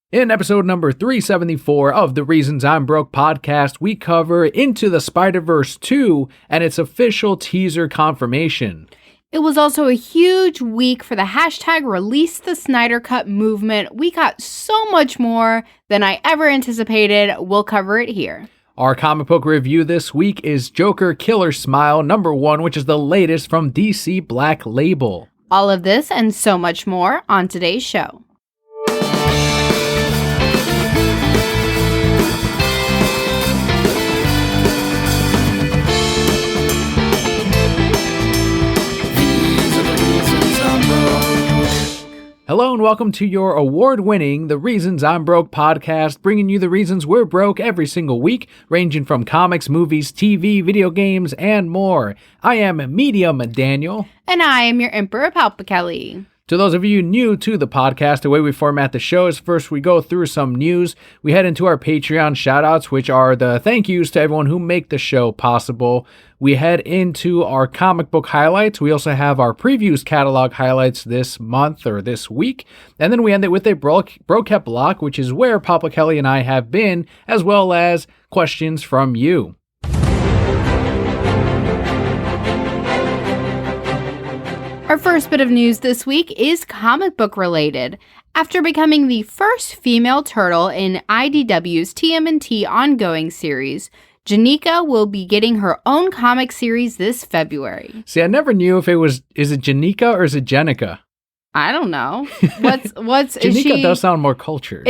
In episode number 374 of the Reasons I'm Broke podcast, we cover Into the Spider-Verse 2 and its official teaser confirmation. It was also a huge week for the hashtag Release The Snyder Cut movement. We got so much more than I ever anticipated. We'll cover it here. Our comic book review this week is Joker Killer Smile #1, which is the latest from DC Black Label. All of this and so much more on today's show. Hello and welcome to your award-winning The Reasons I'm Broke podcast, bringing you the reasons we're broke every single week, ranging from comics, movies, TV, video games, and more. I am Medium Daniel. And I am your Emperor Kelli. To those of you new to the podcast, the way we format the show is first we go through some news, we head into our Patreon shoutouts, which are the thank yous to everyone who make the show possible. We head into our comic book highlights. We also have our previews catalog highlights this month or this week. And then we end it with a Brokept block, which is where Papa Kelly and I have been, as well as questions from you. Our first bit of news this week is comic book related. After becoming the first female turtle in IDW's TMNT ongoing series, Janika will be getting her own comic series this February. See, I never knew if is it Janika or is it Jenica? I don't know. What's Janika does sound more cultured.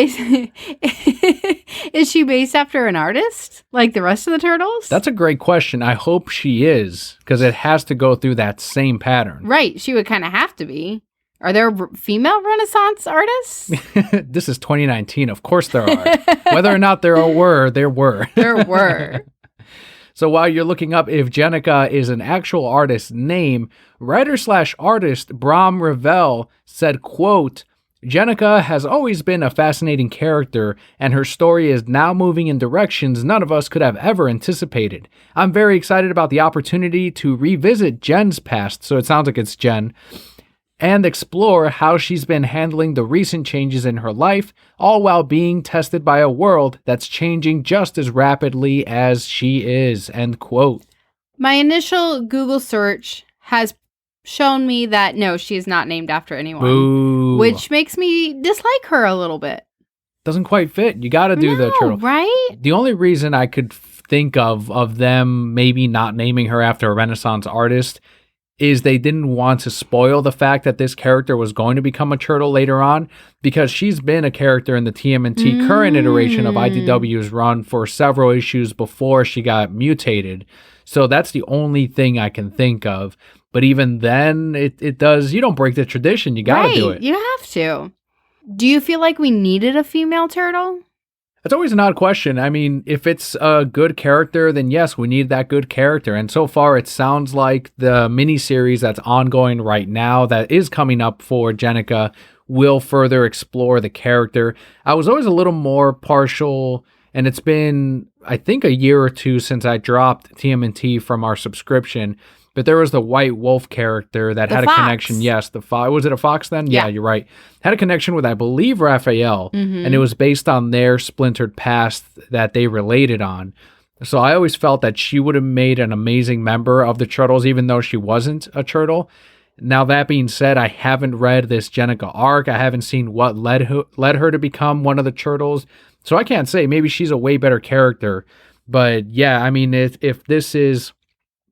Is she based after an artist like the rest of the turtles? That's a great question. I hope she is, because it has to go through that same pattern. Right. She would kind of have to be. Are there female Renaissance artists? This is 2019. Of course there are. Whether or not there were. There were. So while you're looking up if Jenica is an actual artist's name, writer/artist Bram Revel said, quote, Jenica has always been a fascinating character, and her story is now moving in directions none of us could have ever anticipated. I'm very excited about the opportunity to revisit Jen's past, so it sounds like it's Jen, and explore how she's been handling the recent changes in her life, all while being tested by a world that's changing just as rapidly as she is, end quote. My initial Google search has shown me that no, she is not named after anyone. Boo. Which makes me dislike her a little bit. Doesn't quite fit. You gotta do the turtle. Right? The only reason I could think of them maybe not naming her after a Renaissance artist is they didn't want to spoil the fact that this character was going to become a turtle later on, because she's been a character in the TMNT current iteration of IDW's run for several issues before she got mutated. So that's the only thing I can think of. But even then, it does, you don't break the tradition. You gotta do it. You have to. Do you feel like we needed a female turtle? It's always an odd question. I mean, if it's a good character, then yes, we need that good character. And so far, it sounds like the miniseries that's ongoing right now that is coming up for Jenica will further explore the character. I was always a little more partial, and it's been, I think, a year or two since I dropped TMNT from our subscription. But there was the White Wolf character that had a connection. Yes, the fox. Was it a fox then? Yeah, you're right. Had a connection with, I believe, Raphael. And it was based on their splintered past that they related on. So I always felt that she would have made an amazing member of the Turtles, even though she wasn't a turtle. Now, that being said, I haven't read this Jenica arc. I haven't seen what led her to become one of the Turtles. So I can't say. Maybe she's a way better character. But yeah, I mean, if this is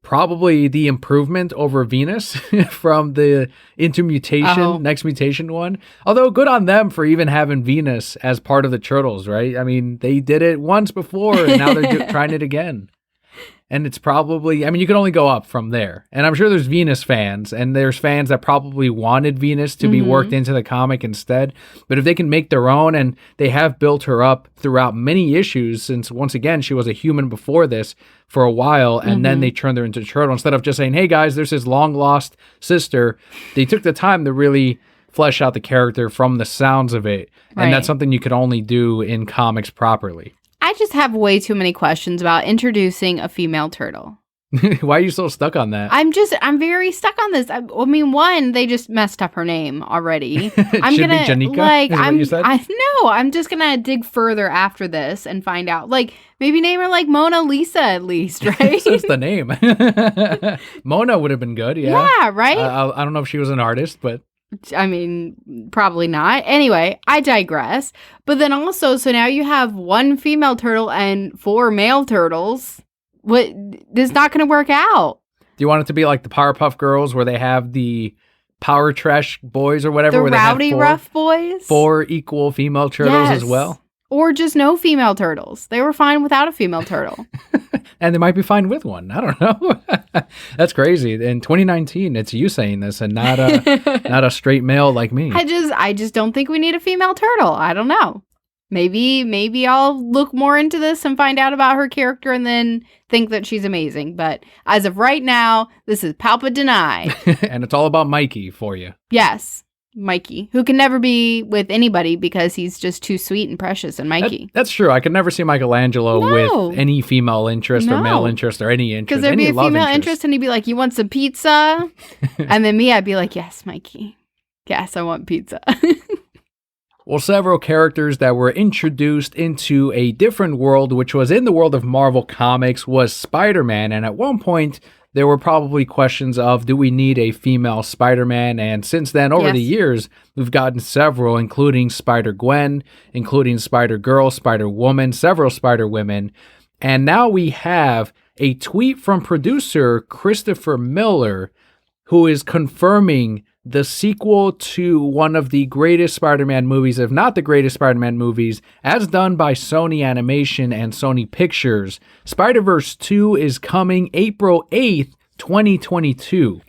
probably the improvement over Venus from the next mutation one. Although good on them for even having Venus as part of the Turtles, right? I mean, they did it once before and now they're trying it again. And it's probably, I mean, you can only go up from there. And I'm sure there's Venus fans, and there's fans that probably wanted Venus to be worked into the comic instead. But if they can make their own, and they have built her up throughout many issues, since once again, she was a human before this for a while, and then they turned her into a turtle. Instead of just saying, hey guys, there's his long lost sister, they took the time to really flesh out the character from the sounds of it. Right. And that's something you could only do in comics properly. I just have way too many questions about introducing a female turtle. Why are you so stuck on that? I'm very stuck on this. I mean, one, they just messed up her name already. I'm Should gonna be Janika, like, is what you said? I'm just gonna dig further after this and find out. Like, maybe name her like Mona Lisa at least, right? Just the name. Mona would have been good, yeah. Yeah, right? I don't know if she was an artist, but I mean, probably not. Anyway, I digress. But then also, so now you have one female turtle and 4 male turtles. What? This is not going to work out. do you want it to be like the Powerpuff Girls where they have the Power Trash Boys or whatever? The where Rowdy they have Rough Boys? 4 equal female turtles as well? Or just no female turtles. They were fine without a female turtle. And they might be fine with one. I don't know. That's crazy. In 2019, it's you saying this and not a straight male like me. I just don't think we need a female turtle. I don't know. Maybe I'll look more into this and find out about her character and then think that she's amazing. But as of right now, this is palpa denied. And it's all about Mikey for you. Yes, Mikey, who can never be with anybody because he's just too sweet and precious and Mikey. That's true. I could never see Michelangelo with any female interest or male interest or any interest. Because there'd be a female interest and he'd be like, you want some pizza? And then me, I'd be like, yes, Mikey. Yes, I want pizza. Well, several characters that were introduced into a different world, which was in the world of Marvel Comics, was Spider-Man. And at one point, there were probably questions of, do we need a female Spider-Man? And since then, over the years, we've gotten several, including Spider-Gwen, including Spider-Girl, Spider-Woman, several Spider-Women. And now we have a tweet from producer Christopher Miller, who is confirming the sequel to one of the greatest Spider-Man movies, if not the greatest Spider-Man movies, as done by Sony Animation and Sony Pictures. Spider-Verse 2 is coming April 8th, 2022.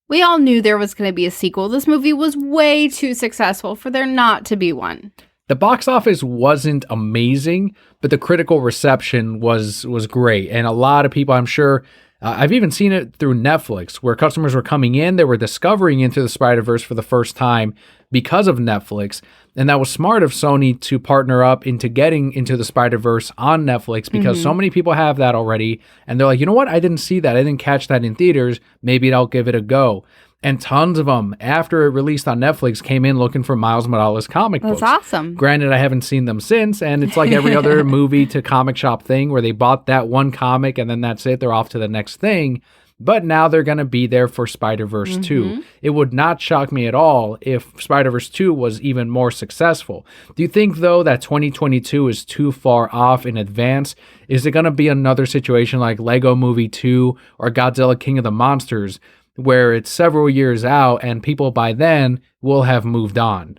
We all knew there was going to be a sequel. This movie was way too successful for there not to be one. The box office wasn't amazing, but the critical reception was great. And a lot of people, I'm sure, I've even seen it through Netflix, where customers were coming in, they were discovering Into the Spider-Verse for the first time because of Netflix. And that was smart of Sony to partner up into getting Into the Spider-Verse on Netflix, because so many people have that already. And they're like, you know what? I didn't see that. I didn't catch that in theaters. Maybe I'll give it a go. And tons of them, after it released on Netflix, came in looking for Miles Morales comic books. That's awesome. Granted, I haven't seen them since, and it's like every other movie to comic shop thing where they bought that one comic and then that's it. They're off to the next thing. But now they're going to be there for Spider-Verse 2. It would not shock me at all if Spider-Verse 2 was even more successful. Do you think, though, that 2022 is too far off in advance? Is it going to be another situation like Lego Movie 2 or Godzilla King of the Monsters, where it's several years out and people by then will have moved on?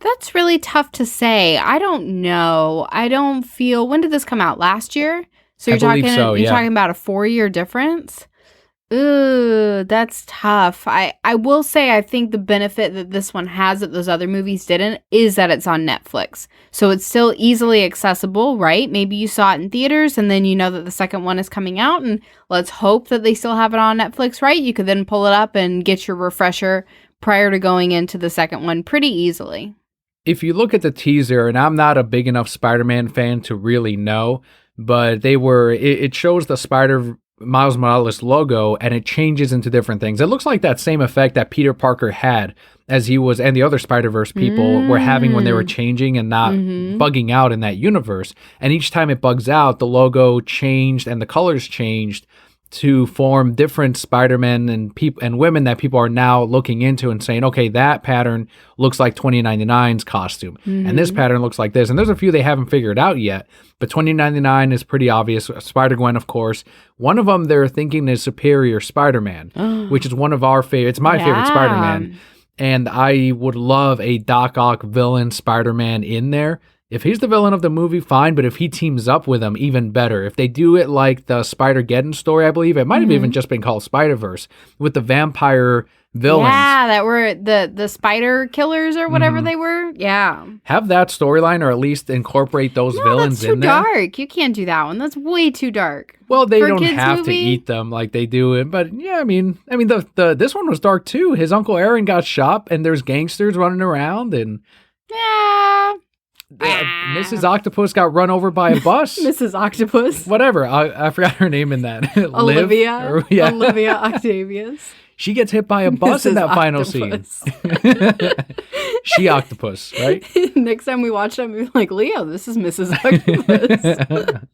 That's really tough to say. I don't know. I don't feel... When did this come out? Last year? So you're talking about a 4-year difference? Ooh, that's tough. I will say I think the benefit that this one has that those other movies didn't is that it's on Netflix. So it's still easily accessible, right? Maybe you saw it in theaters and then you know that the second one is coming out, and let's hope that they still have it on Netflix, right? You could then pull it up and get your refresher prior to going into the second one pretty easily. If you look at the teaser, and I'm not a big enough Spider-Man fan to really know, but it shows the Miles Morales logo, and it changes into different things. It looks like that same effect that Peter Parker had as he was, and the other Spider-Verse people were having when they were changing and not bugging out in that universe. And each time it bugs out, the logo changed and the colors changed to form different Spider-Men and women that people are now looking into and saying, okay, that pattern looks like 2099's costume, and this pattern looks like this. And there's a few they haven't figured out yet, but 2099 is pretty obvious. Spider-Gwen, of course. One of them they're thinking is Superior Spider-Man, which is one of our favorites. It's my favorite Spider-Man. And I would love a Doc Ock villain Spider-Man in there. If he's the villain of the movie, fine, but if he teams up with him, even better. If they do it like the Spider-Geddon story, I believe, it might have even just been called Spider-Verse, with the vampire villains. Yeah, that were the spider killers or whatever they were. Yeah. Have that storyline, or at least incorporate those villains in there. That's too dark. You can't do that one. That's way too dark. Well, they don't have to eat them like they do it, but yeah, I mean, this one was dark too. His Uncle Aaron got shot, and there's gangsters running around, and yeah. Mrs. Octopus got run over by a bus. Mrs. Octopus. Whatever. I forgot her name in that. Olivia. Olivia Octavius. She gets hit by a bus in that final scene. She octopus, right? Next time we watch that movie, like, Leo, this is Mrs. Octopus.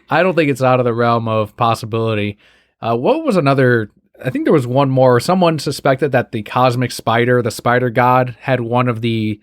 I don't think it's out of the realm of possibility. What was another? I think there was one more. Someone suspected that the cosmic spider, the spider god, had one of the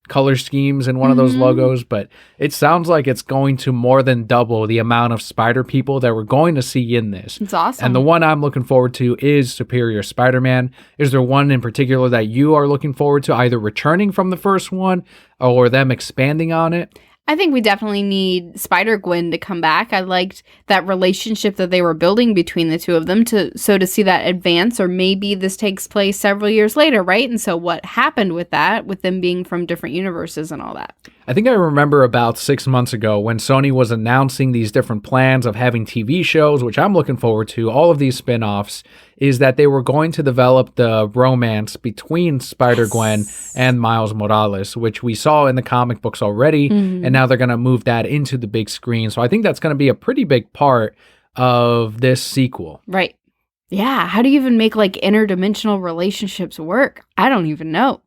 color schemes in one of those logos, but it sounds like it's going to more than double the amount of spider people that we're going to see in this. It's awesome. And the one I'm looking forward to is Superior Spider-Man. Is there one in particular that you are looking forward to, either returning from the first one or them expanding on it? I think we definitely need Spider-Gwen to come back. I liked that relationship that they were building between the two of them to see that advance, or maybe this takes place several years later, right? And so what happened with that, with them being from different universes and all that? I think I remember about 6 months ago when Sony was announcing these different plans of having TV shows, which I'm looking forward to, all of these spin-offs, is that they were going to develop the romance between Spider-Gwen and Miles Morales, which we saw in the comic books already, and now they're going to move that into the big screen. So I think that's going to be a pretty big part of this sequel. Right. Yeah. How do you even make like interdimensional relationships work? I don't even know.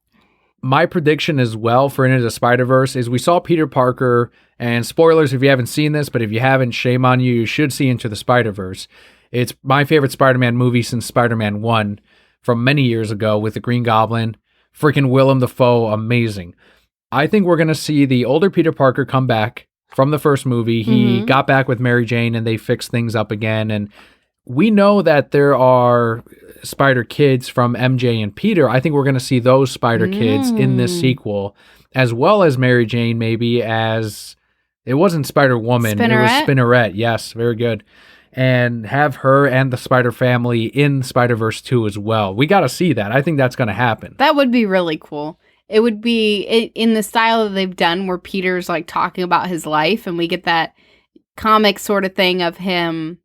My prediction as well for Into the Spider-Verse is we saw Peter Parker, and spoilers if you haven't seen this, but if you haven't, shame on you. You should see Into the Spider-Verse. It's my favorite Spider-Man movie since Spider-Man 1 from many years ago with the Green Goblin. Freaking Willem Dafoe, amazing. I think we're going to see the older Peter Parker come back from the first movie. He got back with Mary Jane and they fixed things up again. And we know that there are Spider kids from MJ and Peter. I think we're going to see those Spider kids in this sequel, as well as Mary Jane, maybe as it wasn't Spider Woman. It was Spinneret. Yes, very good. And have her and the Spider family in Spider-Verse 2 as well. We got to see that. I think that's going to happen. That would be really cool. It would be in the style that they've done where Peter's like talking about his life and we get that comic sort of thing of him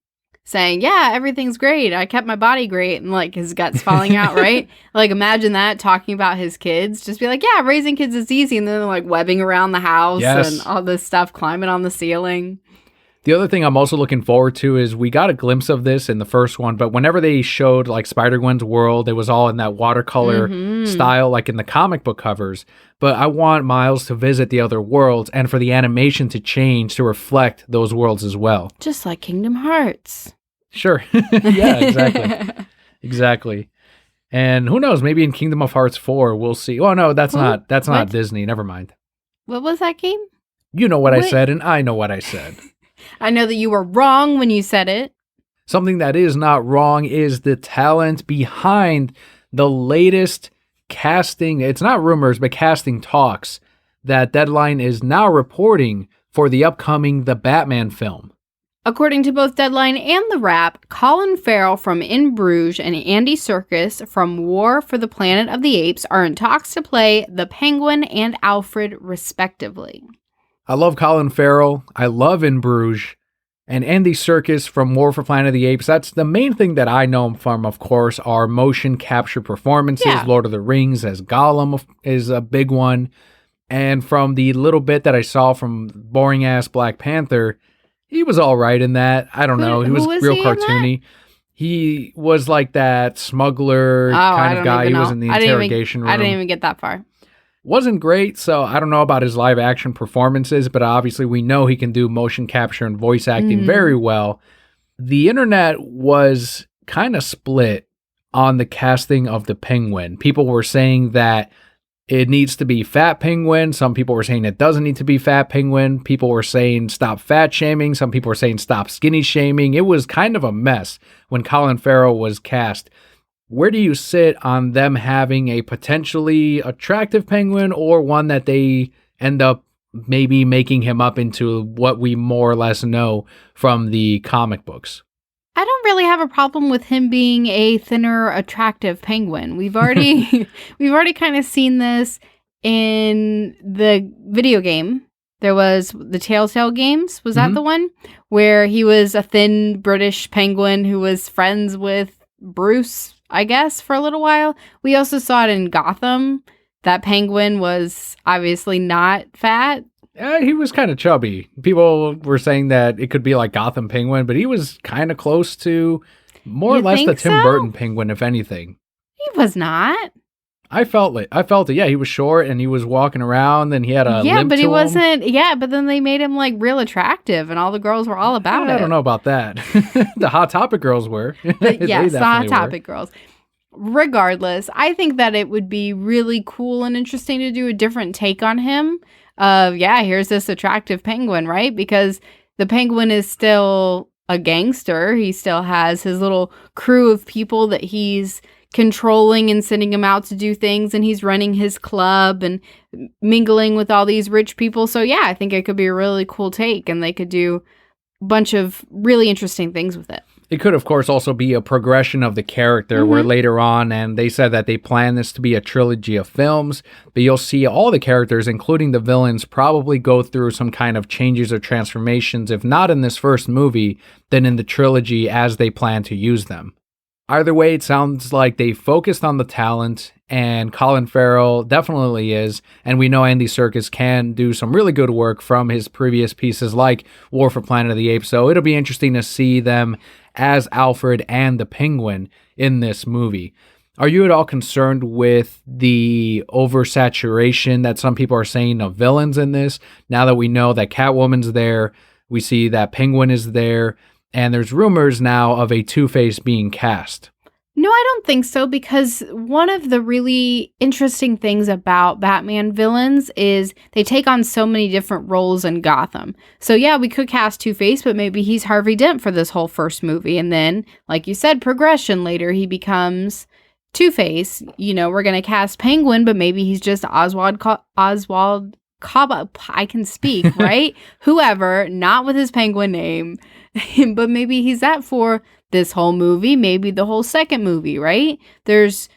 saying, yeah, everything's great. I kept my body great. And like his guts falling out, right? Like imagine that talking about his kids. Just be like, yeah, raising kids is easy. And then they're like webbing around the house and all this stuff, climbing on the ceiling. The other thing I'm also looking forward to is we got a glimpse of this in the first one, but whenever they showed like Spider-Gwen's world, it was all in that watercolor style, like in the comic book covers. But I want Miles to visit the other worlds and for the animation to change to reflect those worlds as well. Just like Kingdom Hearts. Sure. Yeah, exactly. Exactly. And who knows, maybe in Kingdom of Hearts 4, we'll see. Oh, no, that's not Disney. Never mind. What was that game? You know what I said, and I know what I said. I know that you were wrong when you said it. Something that is not wrong is the talent behind the latest casting. It's not rumors, but casting talks that Deadline is now reporting for the upcoming The Batman film. According to both Deadline and The Wrap, Colin Farrell from In Bruges and Andy Serkis from War for the Planet of the Apes are in talks to play the Penguin and Alfred, respectively. I love Colin Farrell. I love In Bruges. And Andy Serkis from War for Planet of the Apes. That's the main thing that I know him from, of course, are motion capture performances. Yeah. Lord of the Rings as Gollum is a big one. And from the little bit that I saw from boring-ass Black Panther, he was all right in that. I don't know. He was real cartoony. He was like that smuggler kind of guy. He was in the interrogation room. I didn't even get that far. Wasn't great, so I don't know about his live action performances, but obviously we know he can do motion capture and voice acting very well. The internet was kind of split on the casting of the Penguin. People were saying that it needs to be Fat Penguin. Some people were saying it doesn't need to be Fat Penguin. People were saying stop fat shaming. Some people were saying stop skinny shaming. It was kind of a mess when Colin Farrell was cast. Where do you sit on them having a potentially attractive penguin or one that they end up maybe making him up into what we more or less know from the comic books? I don't really have a problem with him being a thinner, attractive penguin. We've already kind of seen this in the video game. There was the Telltale games. Was that the one where he was a thin British penguin who was friends with Bruce, I guess, for a little while? We also saw it in Gotham. that Penguin was obviously not fat. He was kind of chubby. People were saying that it could be like Gotham Penguin, but he was kind of close to more or less the Tim Burton Penguin, if anything. He was not. I felt it. Yeah, he was short and he was walking around and he had a limp but to he him. wasn't. Yeah, but then they made him like real attractive and all the girls were all about it. I don't know about that. The Hot Topic girls were. Yes, the Hot Topic girls. Regardless, I think that it would be really cool and interesting to do a different take on him. Here's this attractive penguin, right? Because the penguin is still a gangster. He still has his little crew of people that he's controlling and sending him out to do things, and he's running his club and mingling with all these rich people. So yeah, I think it could be a really cool take, and they could do a bunch of really interesting things with it. It could, of course, also be a progression of the character where later on, and they said that they plan this to be a trilogy of films, but you'll see all the characters, including the villains, probably go through some kind of changes or transformations, if not in this first movie, then in the trilogy as they plan to use them. Either way, it sounds like they focused on the talent, and Colin Farrell definitely is, and we know Andy Serkis can do some really good work from his previous pieces like War for Planet of the Apes, so it'll be interesting to see them as Alfred and the Penguin in this movie. Are you at all concerned with the oversaturation that some people are saying of villains in this? Now that we know that Catwoman's there, we see that Penguin is there, and there's rumors now of a Two-Face being cast. No, I don't think so, because one of the really interesting things about Batman villains is they take on so many different roles in Gotham. So yeah, we could cast Two-Face, but maybe he's Harvey Dent for this whole first movie. And then, like you said, progression later, he becomes Two-Face. You know, we're going to cast Penguin, but maybe he's just Oswald Cobb. I can speak, right? Whoever, not with his penguin name, but maybe he's that for this whole movie, maybe the whole second movie, right? There's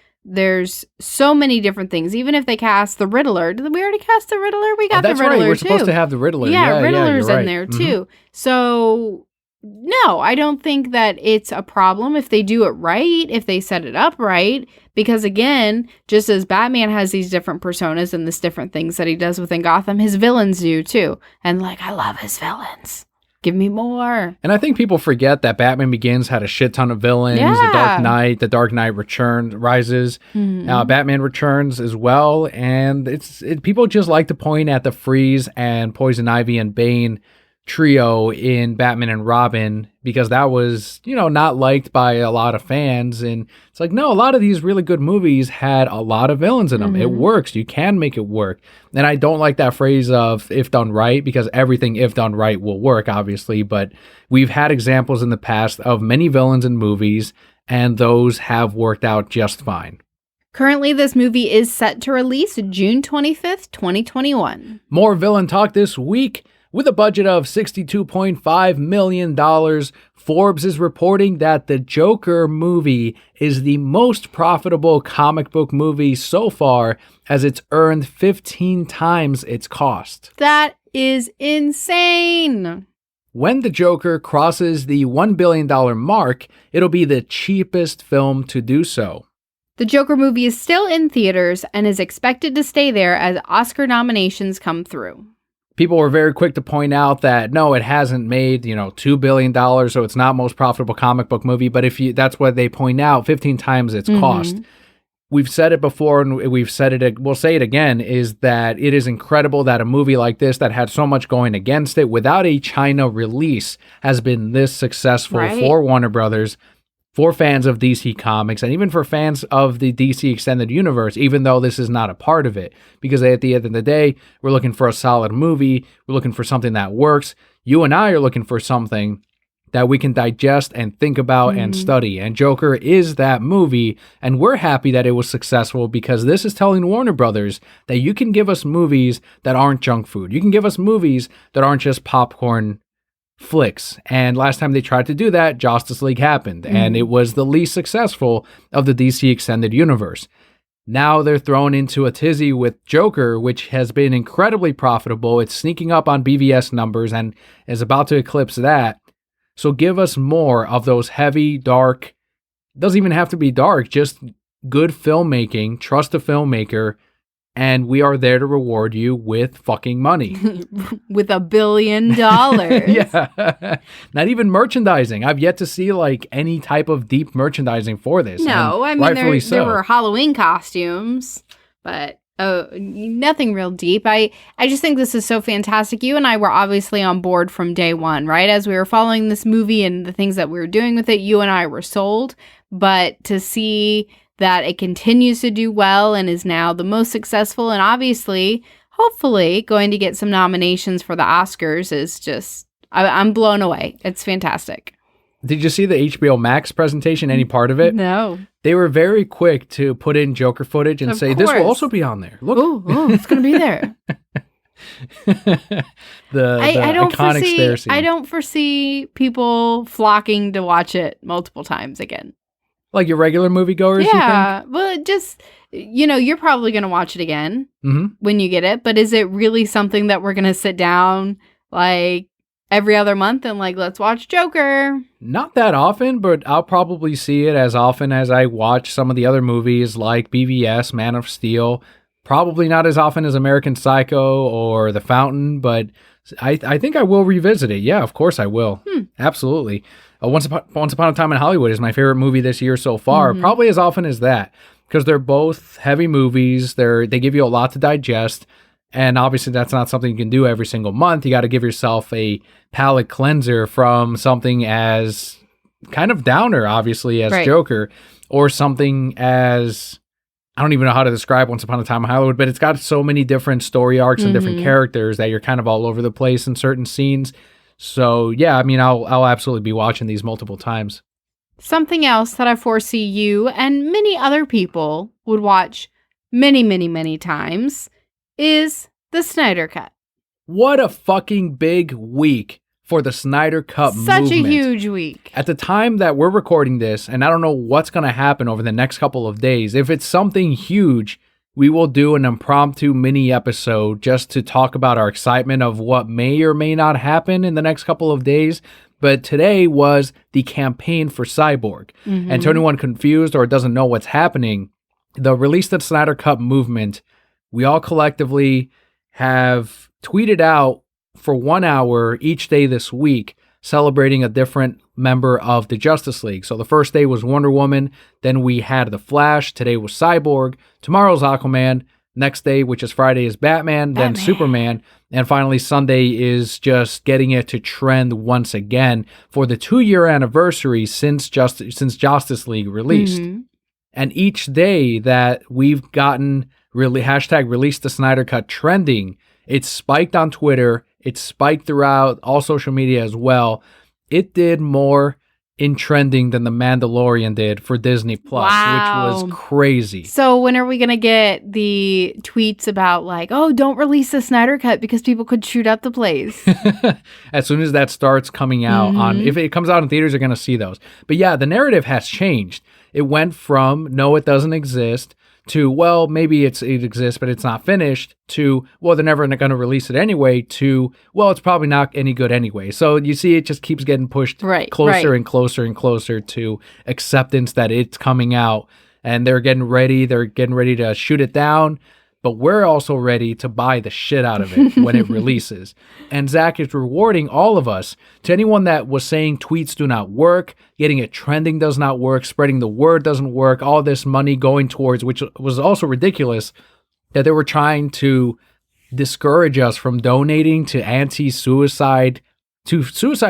so many different things. Even if they cast the Riddler, did we already cast the Riddler? We got the Riddler, right. We're too. Supposed to have the Riddler. Yeah, Riddler's right. in there too. So no, I don't think that it's a problem if they do it right, if they set it up right. Because again, just as Batman has these different personas and these different things that he does within Gotham, his villains do too. And like, I love his villains. Give me more. And I think people forget that Batman Begins had a shit ton of villains. Yeah. The Dark Knight Rises. Batman Returns as well. And people just like to point at the Freeze and Poison Ivy and Bane trio in Batman and Robin because that was, not liked by a lot of fans. And it's like, no, a lot of these really good movies had a lot of villains in them. It works. You can make it work. And I don't like that phrase of if done right, because everything if done right will work, obviously. But we've had examples in the past of many villains in movies, and those have worked out just fine. Currently, this movie is set to release June 25th, 2021. More villain talk this week. With a budget of $62.5 million, Forbes is reporting that the Joker movie is the most profitable comic book movie so far, as it's earned 15 times its cost. That is insane. When the Joker crosses the $1 billion mark, it'll be the cheapest film to do so. The Joker movie is still in theaters and is expected to stay there as Oscar nominations come through. People were very quick to point out that, no, it hasn't made, $2 billion, so it's not most profitable comic book movie. But that's what they point out, 15 times its cost. We've said it before, and we'll say it again, is that it is incredible that a movie like this that had so much going against it without a China release has been this successful for Warner Brothers, for fans of DC Comics, and even for fans of the DC Extended Universe, even though this is not a part of it. Because at the end of the day, we're looking for a solid movie. We're looking for something that works. You and I are looking for something that we can digest and think about and study. And Joker is that movie, and we're happy that it was successful because this is telling Warner Brothers that you can give us movies that aren't junk food. You can give us movies that aren't just popcorn flicks. And last time they tried to do that, Justice League happened, and it was the least successful of the DC Extended Universe. Now they're thrown into a tizzy with Joker, which has been incredibly profitable. It's sneaking up on BVS numbers and is about to eclipse that. So give us more of those heavy, dark, doesn't even have to be dark, just good filmmaking, trust a filmmaker, and we are there to reward you with fucking money. With $1 billion. Yeah. Not even merchandising. I've yet to see like any type of deep merchandising for this. No, I and mean, rightfully there were Halloween costumes, but nothing real deep. I just think this is so fantastic. You and I were obviously on board from day one, right? As we were following this movie and the things that we were doing with it, you and I were sold. But to see that it continues to do well and is now the most successful and obviously, hopefully, going to get some nominations for the Oscars is just, I'm blown away. It's fantastic. Did you see the HBO Max presentation, any part of it? No. They were very quick to put in Joker footage and say, this will also be on there. Look. Oh, it's going to be there. I don't iconic stair scene. I don't foresee people flocking to watch it multiple times again. Like your regular moviegoers, yeah, you think? Well, just, you're probably going to watch it again when you get it. But is it really something that we're going to sit down like every other month and like, let's watch Joker? Not that often, but I'll probably see it as often as I watch some of the other movies like BVS, Man of Steel. Probably not as often as American Psycho or The Fountain, but I think I will revisit it. Yeah, of course I will. Absolutely. Once Upon a Time in Hollywood is my favorite movie this year so far. Probably as often as that, because they're both heavy movies. They give you a lot to digest, and obviously that's not something you can do every single month. You got to give yourself a palate cleanser from something as kind of downer, obviously, as Joker, or something as, I don't even know how to describe Once Upon a Time in Hollywood, but it's got so many different story arcs and different characters that you're kind of all over the place in certain scenes. So, yeah, I mean, I'll absolutely be watching these multiple times. Something else that I foresee you and many other people would watch many, many, many times is the Snyder Cut. What a fucking big week for the Snyder Cut movement. Such a huge week. At the time that we're recording this, and I don't know what's going to happen over the next couple of days, if it's something huge, we will do an impromptu mini episode just to talk about our excitement of what may or may not happen in the next couple of days. But today was the campaign for Cyborg. And to anyone confused or doesn't know what's happening, the Release the Snyder Cut movement, we all collectively have tweeted out for 1 hour each day this week, celebrating a different member of the Justice League. So the first day was Wonder Woman, then we had The Flash, today was Cyborg, tomorrow's Aquaman, next day, which is Friday, is Batman, then Superman, and finally Sunday is just getting it to trend once again for the 2-year anniversary since Justice League released. And each day that we've gotten really hashtag Release the Snyder Cut trending, it's spiked on Twitter, it's spiked throughout all social media as well. It did more in trending than The Mandalorian did for Disney Plus, which was crazy. So when are we going to get the tweets about like, oh, don't release the Snyder Cut because people could shoot up the place? As soon as that starts coming out if it comes out in theaters, you're going to see those. But yeah, the narrative has changed. It went from, no, it doesn't exist, to, well, maybe it exists, but it's not finished, to, well, they're never going to release it anyway, to, well, it's probably not any good anyway. So you see, it just keeps getting pushed closer and closer and closer to acceptance that it's coming out, and they're getting ready to shoot it down, but we're also ready to buy the shit out of it when it releases. And Zach is rewarding all of us. To anyone that was saying tweets do not work, getting it trending does not work, spreading the word doesn't work, all this money going towards, which was also ridiculous, that they were trying to discourage us from donating to suicide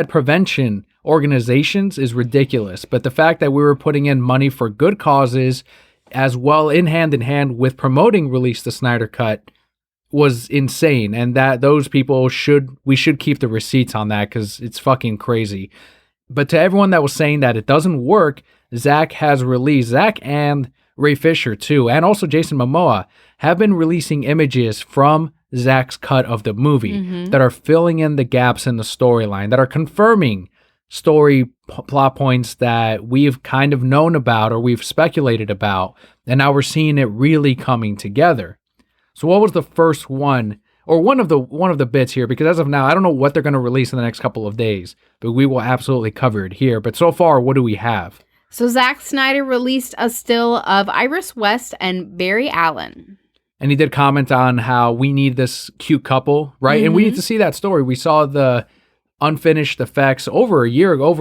prevention organizations is ridiculous. But the fact that we were putting in money for good causes as well in hand with promoting Release the Snyder Cut was insane. And that those people we should keep the receipts on that because it's fucking crazy. But to everyone that was saying that it doesn't work, Zach and Ray Fisher too, and also Jason Momoa have been releasing images from Zach's cut of the movie that are filling in the gaps in the storyline, that are confirming story plot points that we've kind of known about or we've speculated about, and now we're seeing it really coming together. So what was the first one, or one of the bits here? Because as of now, I don't know what they're going to release in the next couple of days, but we will absolutely cover it here. But so far, what do we have? So Zack Snyder released a still of Iris West and Barry Allen. and he did comment on how we need this cute couple, right? And we need to see that story. We saw the unfinished effects over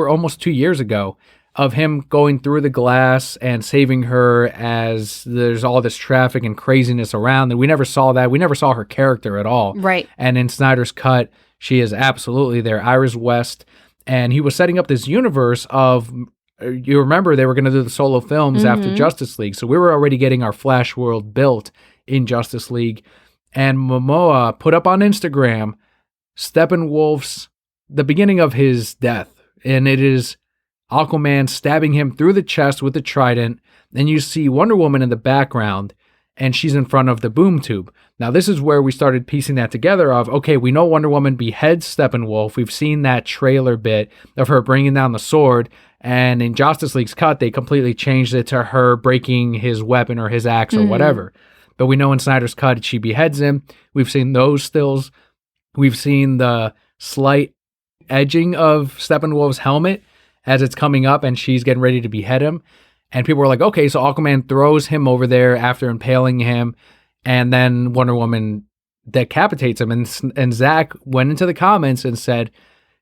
almost 2 years ago, of him going through the glass and saving her as there's all this traffic and craziness around. And we never saw that. We never saw her character at all. Right. And in Snyder's Cut, she is absolutely there. Iris West. And he was setting up this universe of, you remember they were going to do the solo films after Justice League. So we were already getting our Flash world built in Justice League. And Momoa put up on Instagram Steppenwolf's, the beginning of his death. And it is Aquaman stabbing him through the chest with the trident. Then you see Wonder Woman in the background, and she's in front of the boom tube. Now, this is where we started piecing that together of, okay, we know Wonder Woman beheads Steppenwolf. We've seen that trailer bit of her bringing down the sword. And in Justice League's cut, they completely changed it to her breaking his weapon or his axe or whatever. But we know in Snyder's Cut, she beheads him. We've seen those stills. We've seen the slight edging of Steppenwolf's helmet as it's coming up and she's getting ready to behead him. And people were like, okay, so Aquaman throws him over there after impaling him, and then Wonder Woman decapitates him. And Zach went into the comments and said,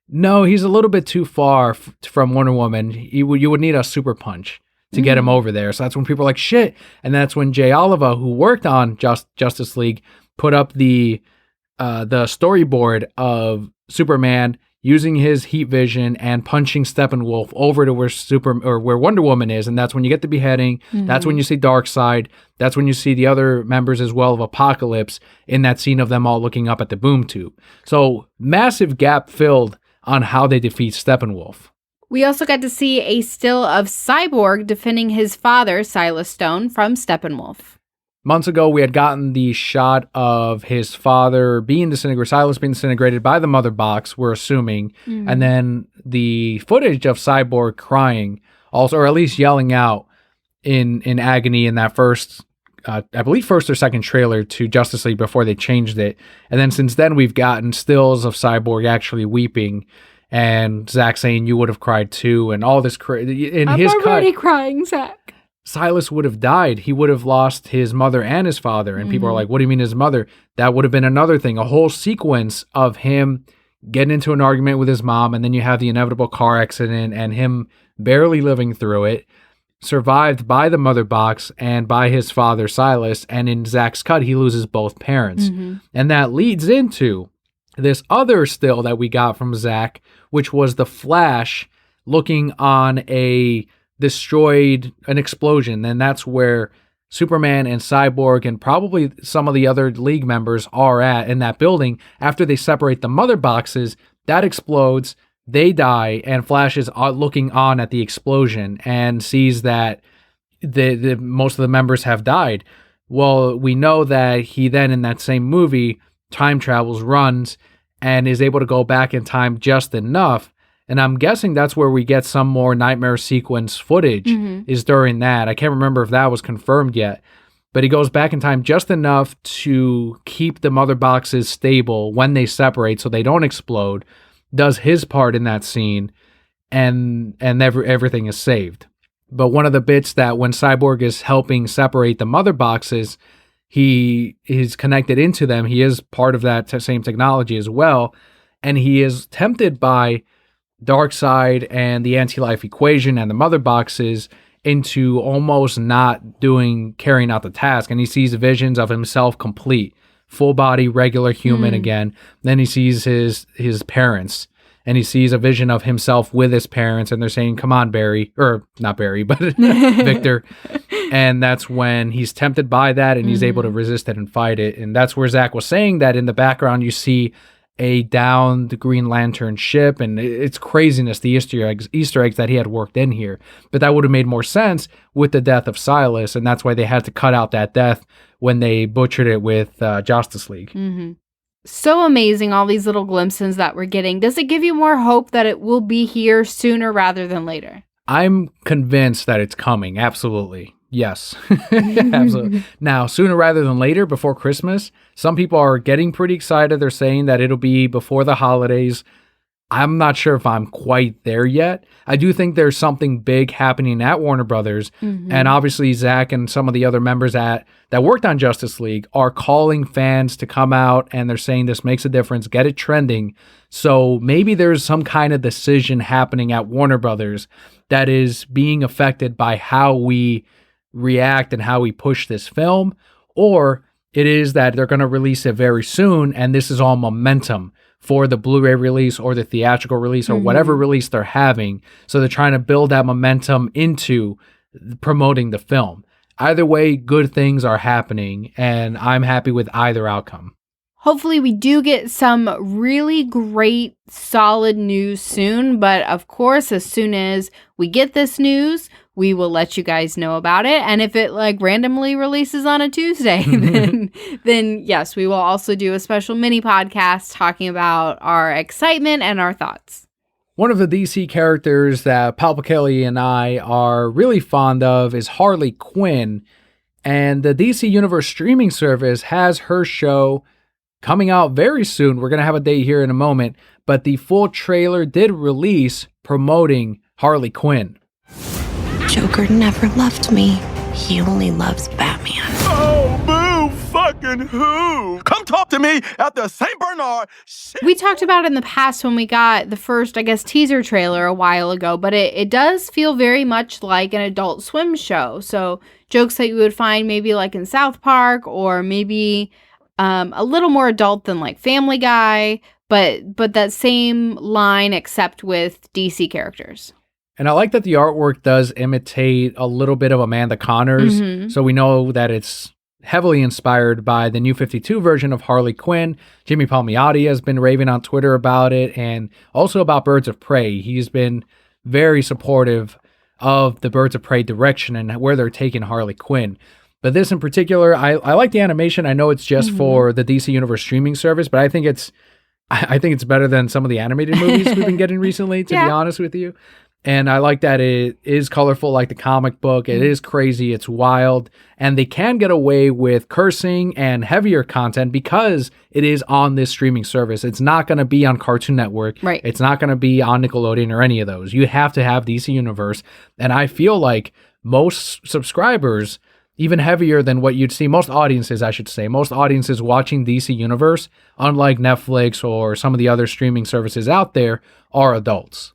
no, he's a little bit too far from Wonder Woman. You would need a super punch to get him over there. So that's when people are like, shit. And that's when Jay Oliva, who worked on Justice League, put up the storyboard of Superman using his heat vision and punching Steppenwolf over to where Wonder Woman is. And that's when you get the beheading. That's when you see Darkseid. That's when you see the other members as well of Apocalypse in that scene of them all looking up at the boom tube. So massive gap filled on how they defeat Steppenwolf. We also got to see a still of Cyborg defending his father, Silas Stone, from Steppenwolf. Months ago, we had gotten the shot of his father being disintegrated, Silas being disintegrated by the mother box, we're assuming. And then the footage of Cyborg crying, also, or at least yelling out in agony in that first, I believe first or second trailer to Justice League before they changed it. And then since then, we've gotten stills of Cyborg actually weeping and Zach saying, you would have cried too, and all this. I'm already crying, Zach. Silas would have died. He would have lost his mother and his father. And people are like, what do you mean his mother? That would have been another thing, a whole sequence of him getting into an argument with his mom. And then you have the inevitable car accident and him barely living through it, survived by the mother box and by his father, Silas. And in Zach's cut, he loses both parents. And that leads into this other still that we got from Zach, which was the Flash looking on an explosion. And that's where Superman and Cyborg and probably some of the other League members are at in that building. After they separate the mother boxes, that explodes, they die, and Flash is looking on at the explosion and sees that the most of the members have died. Well, we know that he then in that same movie time travels, runs, and is able to go back in time just enough. And I'm guessing that's where we get some more nightmare sequence footage is during that. I can't remember if that was confirmed yet, but he goes back in time just enough to keep the mother boxes stable when they separate so they don't explode, does his part in that scene, and everything is saved. But one of the bits that when Cyborg is helping separate the mother boxes, he is connected into them. He is part of that same technology as well. And he is tempted by Darkseid and the anti-life equation and the mother boxes into almost not carrying out the task. And he sees visions of himself complete, full body, regular human again. Then he sees his parents, and he sees a vision of himself with his parents, and they're saying, come on, Barry, or not Barry, but Victor. And that's when he's tempted by that, and he's able to resist it and fight it. And that's where Zach was saying that in the background, you see a downed Green Lantern ship, and it's craziness, the Easter eggs that he had worked in here. But that would have made more sense with the death of Silas, and that's why they had to cut out that death when they butchered it with Justice League. So amazing, all these little glimpses that we're getting. Does it give you more hope that it will be here sooner rather than later? I'm convinced that it's coming, absolutely. Yes, absolutely. Now, sooner rather than later, before Christmas, some people are getting pretty excited. They're saying that it'll be before the holidays. I'm not sure if I'm quite there yet. I do think there's something big happening at Warner Brothers. And obviously Zach and some of the other members that worked on Justice League are calling fans to come out, and they're saying this makes a difference, get it trending. So maybe there's some kind of decision happening at Warner Brothers that is being affected by how we react and how we push this film, or it is that they're going to release it very soon, and this is all momentum for the Blu-ray release or the theatrical release or whatever release they're having. So they're trying to build that momentum into promoting the film. Either way, good things are happening, and I'm happy with either outcome. Hopefully we do get some really great, solid news soon. But of course, as soon as we get this news, we will let you guys know about it. And if it like randomly releases on a Tuesday, then yes, we will also do a special mini podcast talking about our excitement and our thoughts. One of the DC characters that Papa Kelli and I are really fond of is Harley Quinn. And the DC Universe streaming service has her show coming out very soon. We're going to have a date here in a moment. But the full trailer did release promoting Harley Quinn. Joker never loved me. He only loves Batman. Oh, boo fucking who? Come talk to me at the St. Bernard. We talked about it in the past when we got the first, I guess, teaser trailer a while ago, but it does feel very much like an Adult Swim show. So jokes that you would find maybe like in South Park, or maybe a little more adult than like Family Guy, but that same line except with DC characters. And I like that the artwork does imitate a little bit of Amanda Connor's. So we know that it's heavily inspired by the New 52 version of Harley Quinn. Jimmy Palmiotti has been raving on Twitter about it, and also about Birds of Prey. He's been very supportive of the Birds of Prey direction and where they're taking Harley Quinn. But this in particular, I like the animation. I know it's just for the DC Universe streaming service, but I think it's better than some of the animated movies we've been getting recently, to be honest with you. And I like that it is colorful like the comic book. It is crazy. It's wild. And they can get away with cursing and heavier content because it is on this streaming service. It's not going to be on Cartoon Network. Right. It's not going to be on Nickelodeon or any of those. You have to have DC Universe. And I feel like most subscribers, even heavier than what you'd see, most audiences watching DC Universe, unlike Netflix or some of the other streaming services out there, are adults.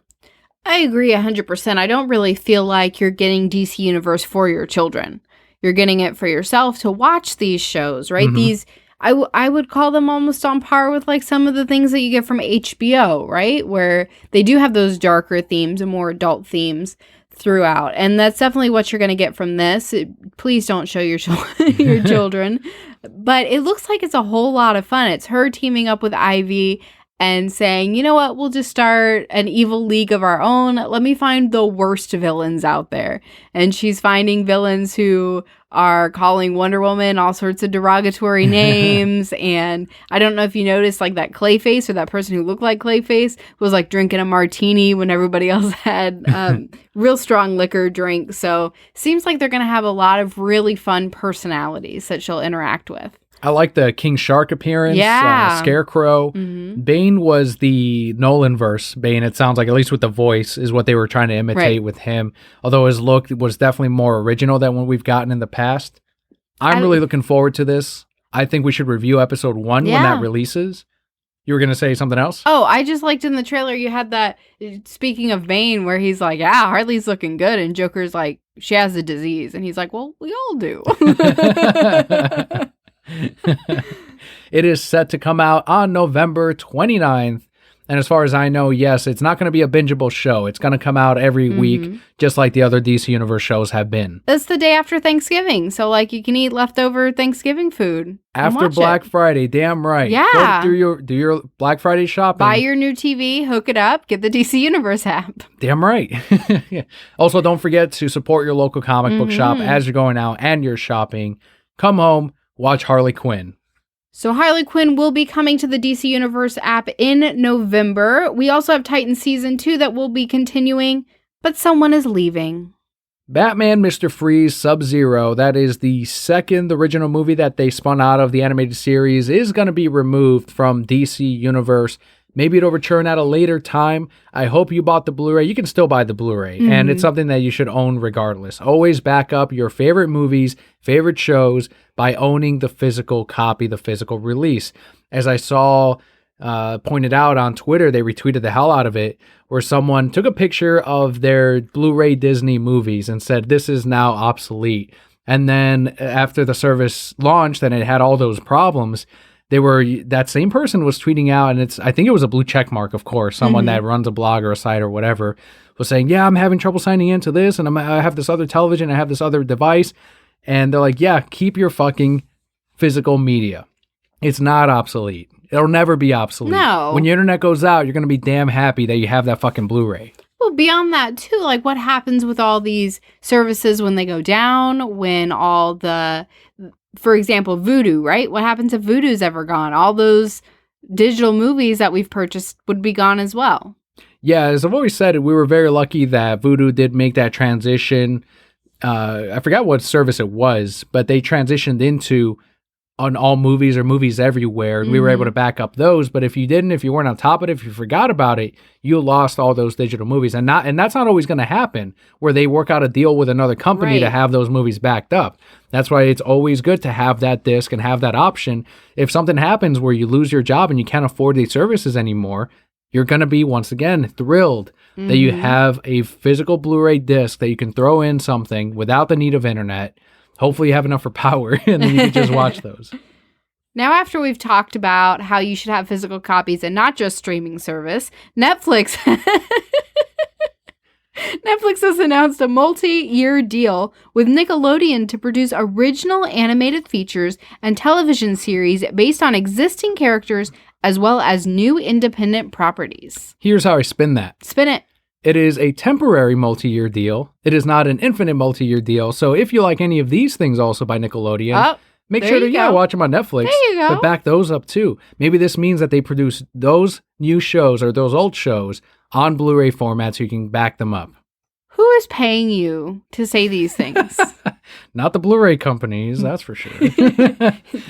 I agree 100%. I don't really feel like you're getting DC Universe for your children. You're getting it for yourself to watch these shows, right? These, I would call them almost on par with like some of the things that you get from HBO, right? Where they do have those darker themes and more adult themes throughout. And that's definitely what you're going to get from this. Please don't show your your children. But it looks like it's a whole lot of fun. It's her teaming up with Ivy and saying, you know what, we'll just start an evil league of our own. Let me find the worst villains out there. And she's finding villains who are calling Wonder Woman all sorts of derogatory names. And I don't know if you noticed, like that Clayface, or that person who looked like Clayface, was like drinking a martini when everybody else had real strong liquor drink. So seems like they're going to have a lot of really fun personalities that she'll interact with. I like the King Shark appearance. Yeah. Scarecrow. Bane was the Nolan-verse Bane, it sounds like, at least with the voice, is what they were trying to imitate with him. Although his look was definitely more original than what we've gotten in the past. I'm really looking forward to this. I think we should review episode 1 when that releases. You were going to say something else? Oh, I just liked in the trailer you had that, speaking of Bane, where he's like, yeah, Harley's looking good. And Joker's like, she has a disease. And he's like, well, we all do. It is set to come out on November 29th. And as far as I know, yes, it's not going to be a bingeable show. It's going to come out every week, just like the other DC Universe shows have been. That's the day after Thanksgiving. So, like, you can eat leftover Thanksgiving food. After Black Friday, damn right. Yeah. Go do your Black Friday shopping. Buy your new TV, hook it up, get the DC Universe app. Damn right. Yeah. Also, don't forget to support your local comic book shop as you're going out and you're shopping. Come home, watch Harley Quinn. So Harley Quinn will be coming to the DC Universe app in November. We also have Titans Season 2 that will be continuing, but someone is leaving. Batman, Mr. Freeze, Sub-Zero, that is the second original movie that they spun out of the animated series, is going to be removed from DC Universe Maybe it'll return at a later time. I hope you bought the Blu-ray. You can still buy the Blu-ray, and it's something that you should own regardless. Always back up your favorite movies, favorite shows by owning the physical copy, the physical release. As I saw pointed out on Twitter, they retweeted the hell out of it, where someone took a picture of their Blu-ray Disney movies and said, this is now obsolete. And then after the service launched and it had all those problems, that same person was tweeting out, and I think it was a blue check mark, of course, someone that runs a blog or a site or whatever, was saying, yeah, I'm having trouble signing into this, and I have this other television, I have this other device. And they're like, yeah, keep your fucking physical media. It's not obsolete. It'll never be obsolete. No. When your internet goes out, you're going to be damn happy that you have that fucking Blu-ray. Well, beyond that, too, like what happens with all these services when they go down, when all the, for example, Vudu, right? What happens if Vudu's ever gone? All those digital movies that we've purchased would be gone as well. Yeah, as I've always said, we were very lucky that Vudu did make that transition. I forgot what service it was, but they transitioned into on all movies or movies everywhere, and we were able to back up those. But if you weren't on top of it, if you forgot about it, you lost all those digital movies. And that's not always going to happen, where they work out a deal with another company to have those movies backed up. That's why it's always good to have that disc and have that option. If something happens where you lose your job and you can't afford these services anymore, you're going to be, once again, thrilled that you have a physical Blu-ray disc that you can throw in something without the need of internet. Hopefully you have enough for power, and then you can just watch those. Now, after we've talked about how you should have physical copies and not just streaming service, Netflix has announced a multi-year deal with Nickelodeon to produce original animated features and television series based on existing characters as well as new independent properties. Here's how I spin that. Spin it. It is a temporary multi-year deal. It is not an infinite multi-year deal. So if you like any of these things also by Nickelodeon, make sure to watch them on Netflix. There you go. But back those up too. Maybe this means that they produce those new shows or those old shows on Blu-ray format so you can back them up. Who is paying you to say these things? Not the Blu-ray companies, that's for sure.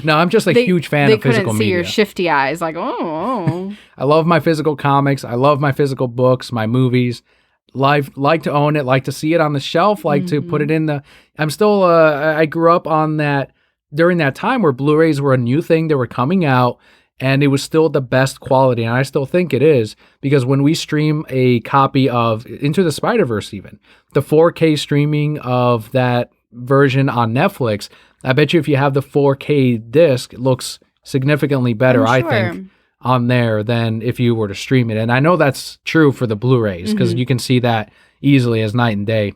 No, I'm just a huge fan of physical media. They couldn't see your shifty eyes like, oh. I love my physical comics. I love my physical books, my movies. Like to own it, like to see it on the shelf, like to put it in the... I'm still... I grew up on that during that time where Blu-rays were a new thing. They were coming out, and it was still the best quality, and I still think it is, because when we stream a copy of Into the Spider-Verse even, the 4K streaming of that version on Netflix, I bet you if you have the 4K disc, it looks significantly better, I think, on there than if you were to stream it. And I know that's true for the Blu-rays, because you can see that easily as night and day.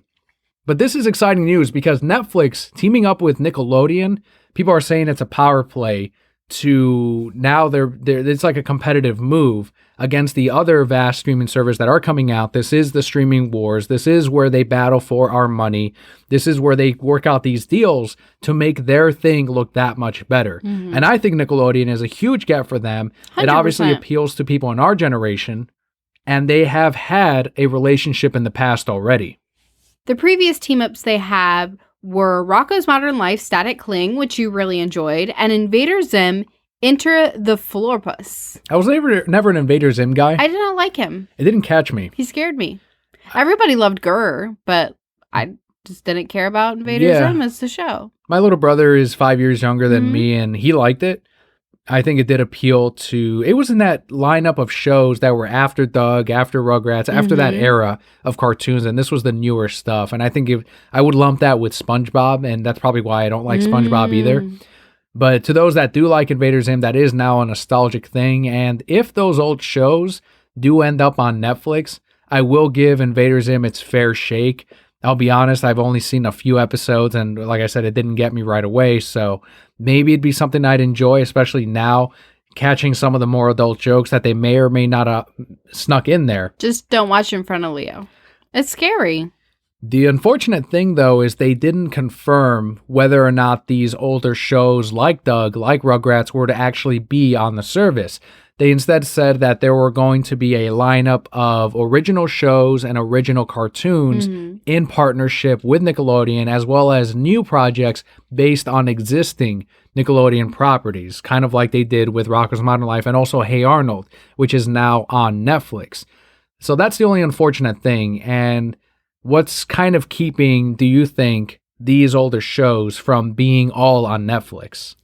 But this is exciting news because Netflix teaming up with Nickelodeon, people are saying it's a power play to now it's like a competitive move against the other vast streaming servers that are coming out. This is the streaming wars. This is where they battle for our money. This is where they work out these deals to make their thing look that much better. And I think Nickelodeon is a huge get for them. 100%. It obviously appeals to people in our generation, and they have had a relationship in the past already. The previous team-ups they have were Rocko's Modern Life, Static Cling, which you really enjoyed, and Invader Zim, Enter the Florpus. I was never an Invader Zim guy. I did not like him. It didn't catch me. He scared me. Everybody loved Gurr, but I just didn't care about Invader Zim as the show. My little brother is 5 years younger than me, and he liked it. I think it did appeal to... It was in that lineup of shows that were after Doug, after Rugrats, after that era of cartoons, and this was the newer stuff. And I think I would lump that with SpongeBob, and that's probably why I don't like SpongeBob either. But to those that do like Invader Zim, that is now a nostalgic thing. And if those old shows do end up on Netflix, I will give Invader Zim its fair shake. I'll be honest, I've only seen a few episodes, and like I said, it didn't get me right away, so maybe it'd be something I'd enjoy, especially now, catching some of the more adult jokes that they may or may not have snuck in there. Just don't watch in front of Leo. It's scary. The unfortunate thing, though, is they didn't confirm whether or not these older shows like Doug, like Rugrats, were to actually be on the service. They instead said that there were going to be a lineup of original shows and original cartoons in partnership with Nickelodeon, as well as new projects based on existing Nickelodeon properties, kind of like they did with Rocko's Modern Life and also Hey Arnold, which is now on Netflix. So that's the only unfortunate thing. And what's kind of keeping, do you think, these older shows from being all on Netflix?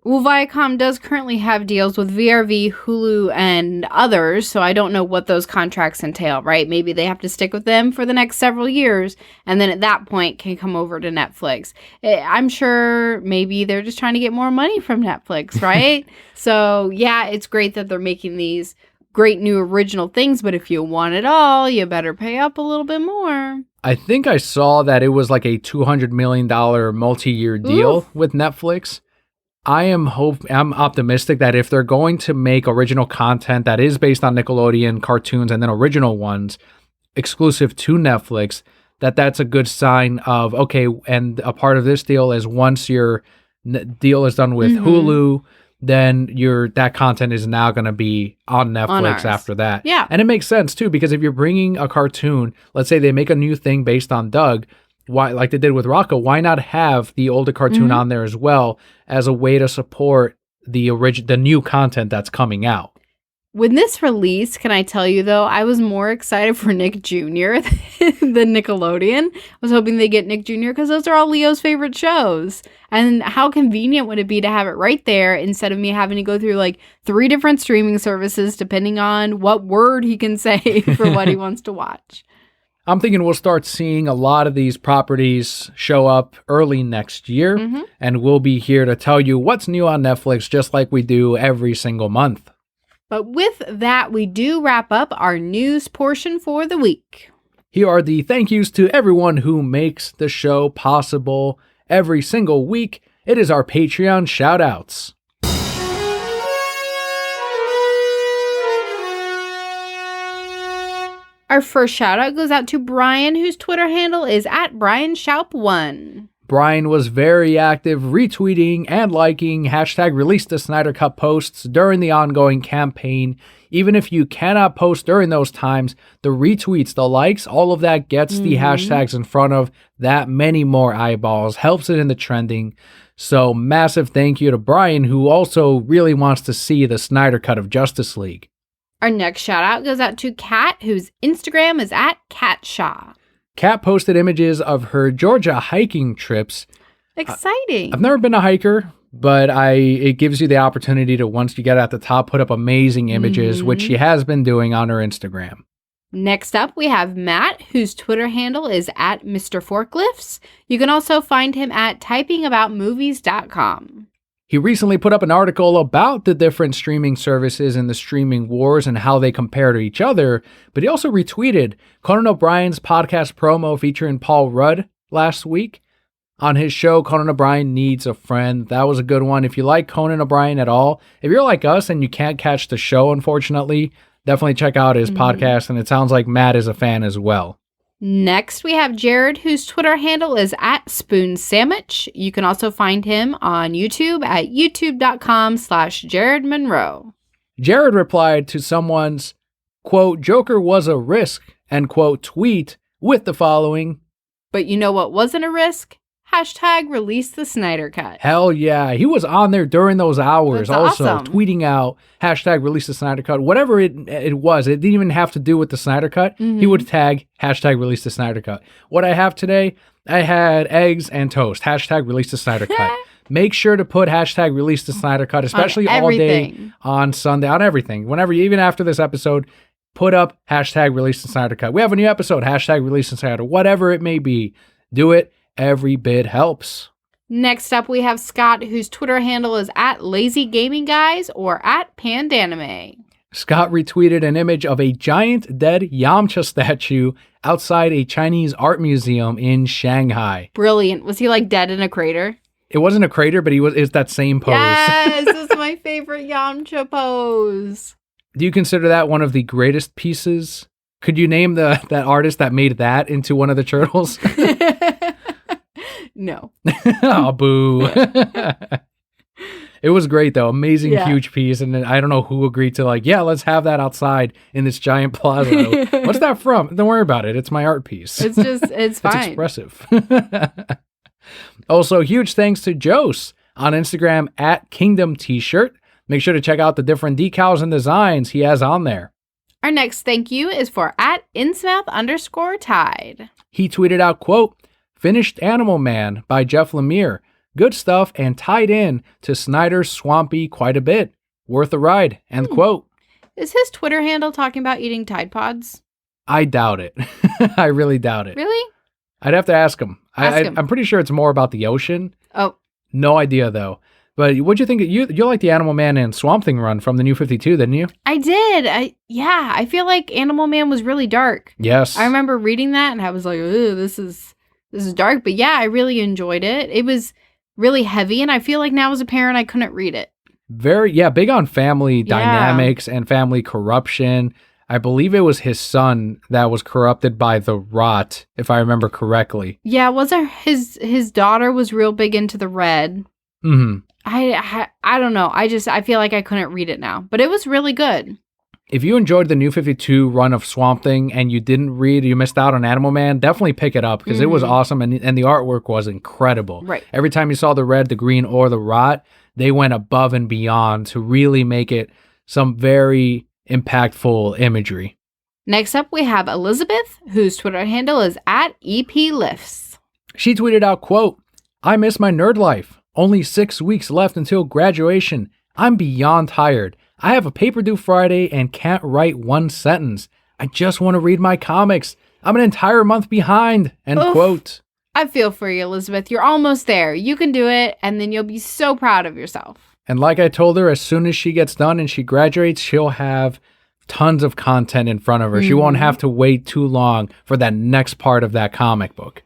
Well, Viacom does currently have deals with VRV, Hulu, and others, so I don't know what those contracts entail, right? Maybe they have to stick with them for the next several years, and then at that point can come over to Netflix. I'm sure maybe they're just trying to get more money from Netflix, right? So, yeah, it's great that they're making these great new original things, but if you want it all, you better pay up a little bit more. I think I saw that it was like a $200 million multi-year deal with Netflix. I'm optimistic that if they're going to make original content that is based on Nickelodeon cartoons and then original ones exclusive to Netflix, that's a good sign of, okay, and a part of this deal is once your deal is done with Hulu, then that content is now going to be on Netflix after that. Yeah. And it makes sense too, because if you're bringing a cartoon, let's say they make a new thing based on Doug, why, like they did with Rocko, why not have the older cartoon on there as well as a way to support the new content that's coming out? When this released, can I tell you though, I was more excited for Nick Jr. than Nickelodeon. I was hoping they get Nick Jr. because those are all Leo's favorite shows. And how convenient would it be to have it right there instead of me having to go through like 3 different streaming services depending on what word he can say for what he wants to watch. I'm thinking we'll start seeing a lot of these properties show up early next year, and we'll be here to tell you what's new on Netflix, just like we do every single month. But with that, we do wrap up our news portion for the week. Here are the thank yous to everyone who makes the show possible every single week. It is our Patreon shout-outs. Our first shout out goes out to Brian, whose Twitter handle is @BrianShaup1. Brian was very active retweeting and liking hashtag Release The Snyder Cut posts during the ongoing campaign. Even if you cannot post during those times, the retweets, the likes, all of that gets the hashtags in front of that many more eyeballs, helps it in the trending. So massive thank you to Brian, who also really wants to see the Snyder Cut of Justice League. Our next shout out goes out to Kat, whose Instagram is @CatShaw. Kat posted images of her Georgia hiking trips. Exciting. I've never been a hiker, but it gives you the opportunity to, once you get at the top, put up amazing images, which she has been doing on her Instagram. Next up, we have Matt, whose Twitter handle is @MrForklifts. You can also find him at typingaboutmovies.com. He recently put up an article about the different streaming services and the streaming wars and how they compare to each other, but he also retweeted Conan O'Brien's podcast promo featuring Paul Rudd last week. On his show, Conan O'Brien Needs a Friend. That was a good one. If you like Conan O'Brien at all, if you're like us and you can't catch the show, unfortunately, definitely check out his podcast, and it sounds like Matt is a fan as well. Next, we have Jared, whose Twitter handle is @SpoonSandwich. You can also find him on YouTube at youtube.com/Jared Monroe. Jared replied to someone's, quote, Joker was a risk, end quote, tweet with the following. But you know what wasn't a risk? Hashtag Release The Snyder Cut. Hell yeah. He was on there during those hours, That's also awesome. tweeting out hashtag Release The Snyder Cut. Whatever it was, it didn't even have to do with the Snyder Cut. He would tag hashtag Release The Snyder Cut. What I have today, I had eggs and toast. Hashtag Release The Snyder Cut. Make sure to put hashtag Release The Snyder Cut, especially all day on Sunday, on everything. Whenever, even after this episode, put up hashtag Release The Snyder Cut. We have a new episode, hashtag Release The Snyder. Whatever it may be, do it. Every bit helps. Next up, we have Scott, whose Twitter handle is @LazyGamingGuys or @Pandanime. Scott retweeted an image of a giant dead Yamcha statue outside a Chinese art museum in Shanghai. Brilliant. Was he like dead in a crater? It wasn't a crater, but it's that same pose. Yes, this is my favorite Yamcha pose. Do you consider that one of the greatest pieces? Could you name that artist that made that into one of the turtles? No. Oh, boo. It was great though. Amazing, Yeah. huge piece. And then I don't know who agreed to like, yeah, let's have that outside in this giant plaza. What's that from? Don't worry about it. It's my art piece. It's just, it's fine. It's expressive. Also, huge thanks to Jose on Instagram at Kingdom T-shirt. Make sure to check out the different decals and designs he has on there. Our next thank you is for @insmouth_tide. He tweeted out, quote, "Finished Animal Man by Jeff Lemire. Good stuff and tied in to Snyder's Swampy quite a bit. Worth a ride." End quote. Is his Twitter handle talking about eating Tide Pods? I doubt it. I really doubt it. Really? I'd have to ask him. Ask him. I'm pretty sure it's more about the ocean. Oh, No idea though. But what'd you think? You like the Animal Man and Swamp Thing run from the New 52, didn't you? I did. I feel like Animal Man was really dark. Yes. I remember reading that and I was like, "Ooh, this is dark." But yeah, I really enjoyed it. It was really heavy, and I feel like now as a parent, I couldn't read it. Big on family Yeah. dynamics and family corruption. I believe it was his son that was corrupted by the rot, if I remember correctly. Yeah, wasn't his daughter was real big into the red. Mm-hmm. I don't know. I feel like I couldn't read it now, but it was really good. If you enjoyed the New 52 run of Swamp Thing and you didn't read, you missed out on Animal Man, definitely pick it up because it was awesome and the artwork was incredible. Right. Every time you saw the red, the green, or the rot, they went above and beyond to really make it some very impactful imagery. Next up, we have Elizabeth, whose Twitter handle is @EPLifts. She tweeted out, quote, "I miss my nerd life. Only 6 weeks left until graduation. I'm beyond tired. I have a paper due Friday and can't write one sentence. I just want to read my comics. I'm an entire month behind." End Oof. quote. I feel for you, Elizabeth. You're almost there. You can do it, and then you'll be so proud of yourself. And like I told her, as soon as she gets done and she graduates, she'll have tons of content in front of her. She won't have to wait too long for that next part of that comic book.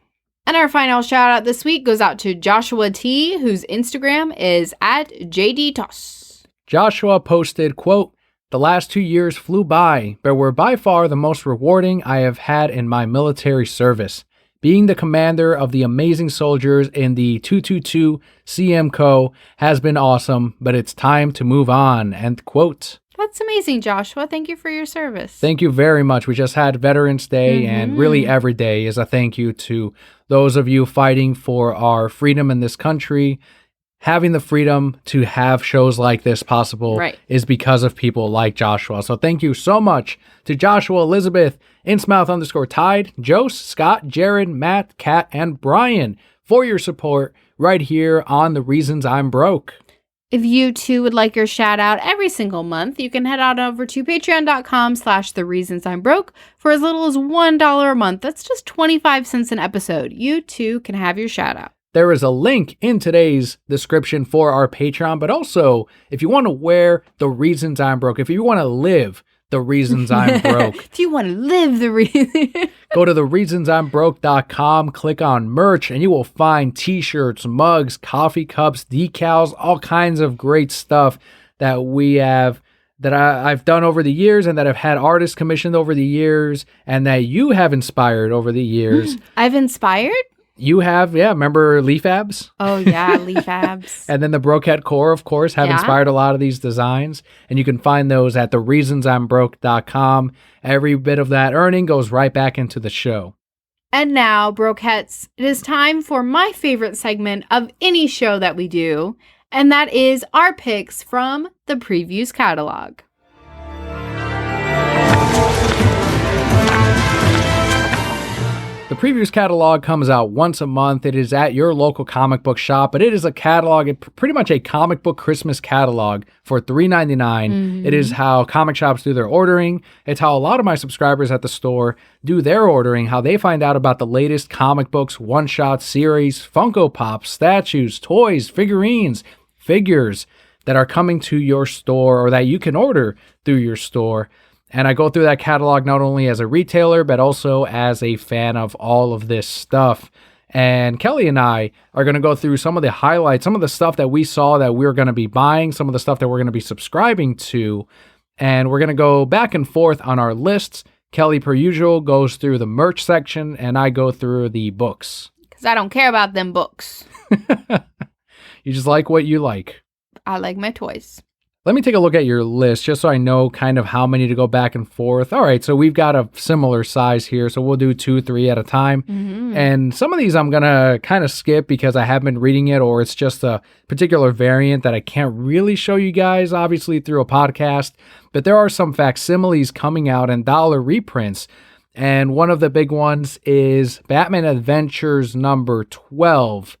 And our final shout out this week goes out to Joshua T, whose Instagram is @JDToss. Joshua posted, quote, "The last 2 years flew by, but were by far the most rewarding I have had in my military service. Being the commander of the amazing soldiers in the 222 CMCO has been awesome, but it's time to move on." End quote. That's amazing, Joshua. Thank you for your service. Thank you very much. We just had Veterans Day, and really every day is a thank you to those of you fighting for our freedom in this country. Having the freedom to have shows like this possible is because of people like Joshua. So thank you so much to Joshua, Elizabeth, Insmouth_Tide, Jose, Scott, Jared, Matt, Kat, and Brian for your support right here on The Reasons I'm Broke. If you too would like your shout out every single month, you can head on over to patreon.com/thereasonsimebroke for as little as $1 a month. That's just 25 cents an episode. You too can have your shout out. There is a link in today's description for our Patreon, but also if you want to wear The Reasons I'm Broke, if you want to live The Reasons I'm Broke, If you want to live the reason, go to thereasonsimbroke.com, click on merch, and you will find t-shirts, mugs, coffee cups, decals, all kinds of great stuff that we have, that I've done over the years and that I've had artists commissioned over the years and that you have inspired over the years. I've inspired? You have, remember Leaf Abs? Oh, yeah, Leaf Abs. And then the Broquette Core, of course, have inspired a lot of these designs. And you can find those at thereasonsimbroke.com. Every bit of that earning goes right back into the show. And now, Brokettes, it is time for my favorite segment of any show that we do, and that is our picks from the Previews catalog. The Previews catalog comes out once a month. It is at your local comic book shop, but it is a catalog, pretty much a comic book Christmas catalog for $3.99. It is how comic shops do their ordering. It's how a lot of my subscribers at the store do their ordering, how they find out about the latest comic books, one-shot series, Funko Pops, statues, toys, figurines, figures that are coming to your store or that you can order through your store. And I go through that catalog not only as a retailer, but also as a fan of all of this stuff. And Kelli and I are going to go through some of the highlights, some of the stuff that we saw that we're going to be buying, some of the stuff that we're going to be subscribing to. And we're going to go back and forth on our lists. Kelli, per usual, goes through the merch section, and I go through the books. Because I don't care about them books. You just like what you like. I like my toys. Let me take a look at your list just so I know kind of how many to go back and forth. All right, so we've got a similar size here, so we'll do 2, 3 at a time. And some of these I'm going to kind of skip because I haven't been reading it, or it's just a particular variant that I can't really show you guys, obviously, through a podcast. But there are some facsimiles coming out and dollar reprints. And one of the big ones is Batman Adventures number 12.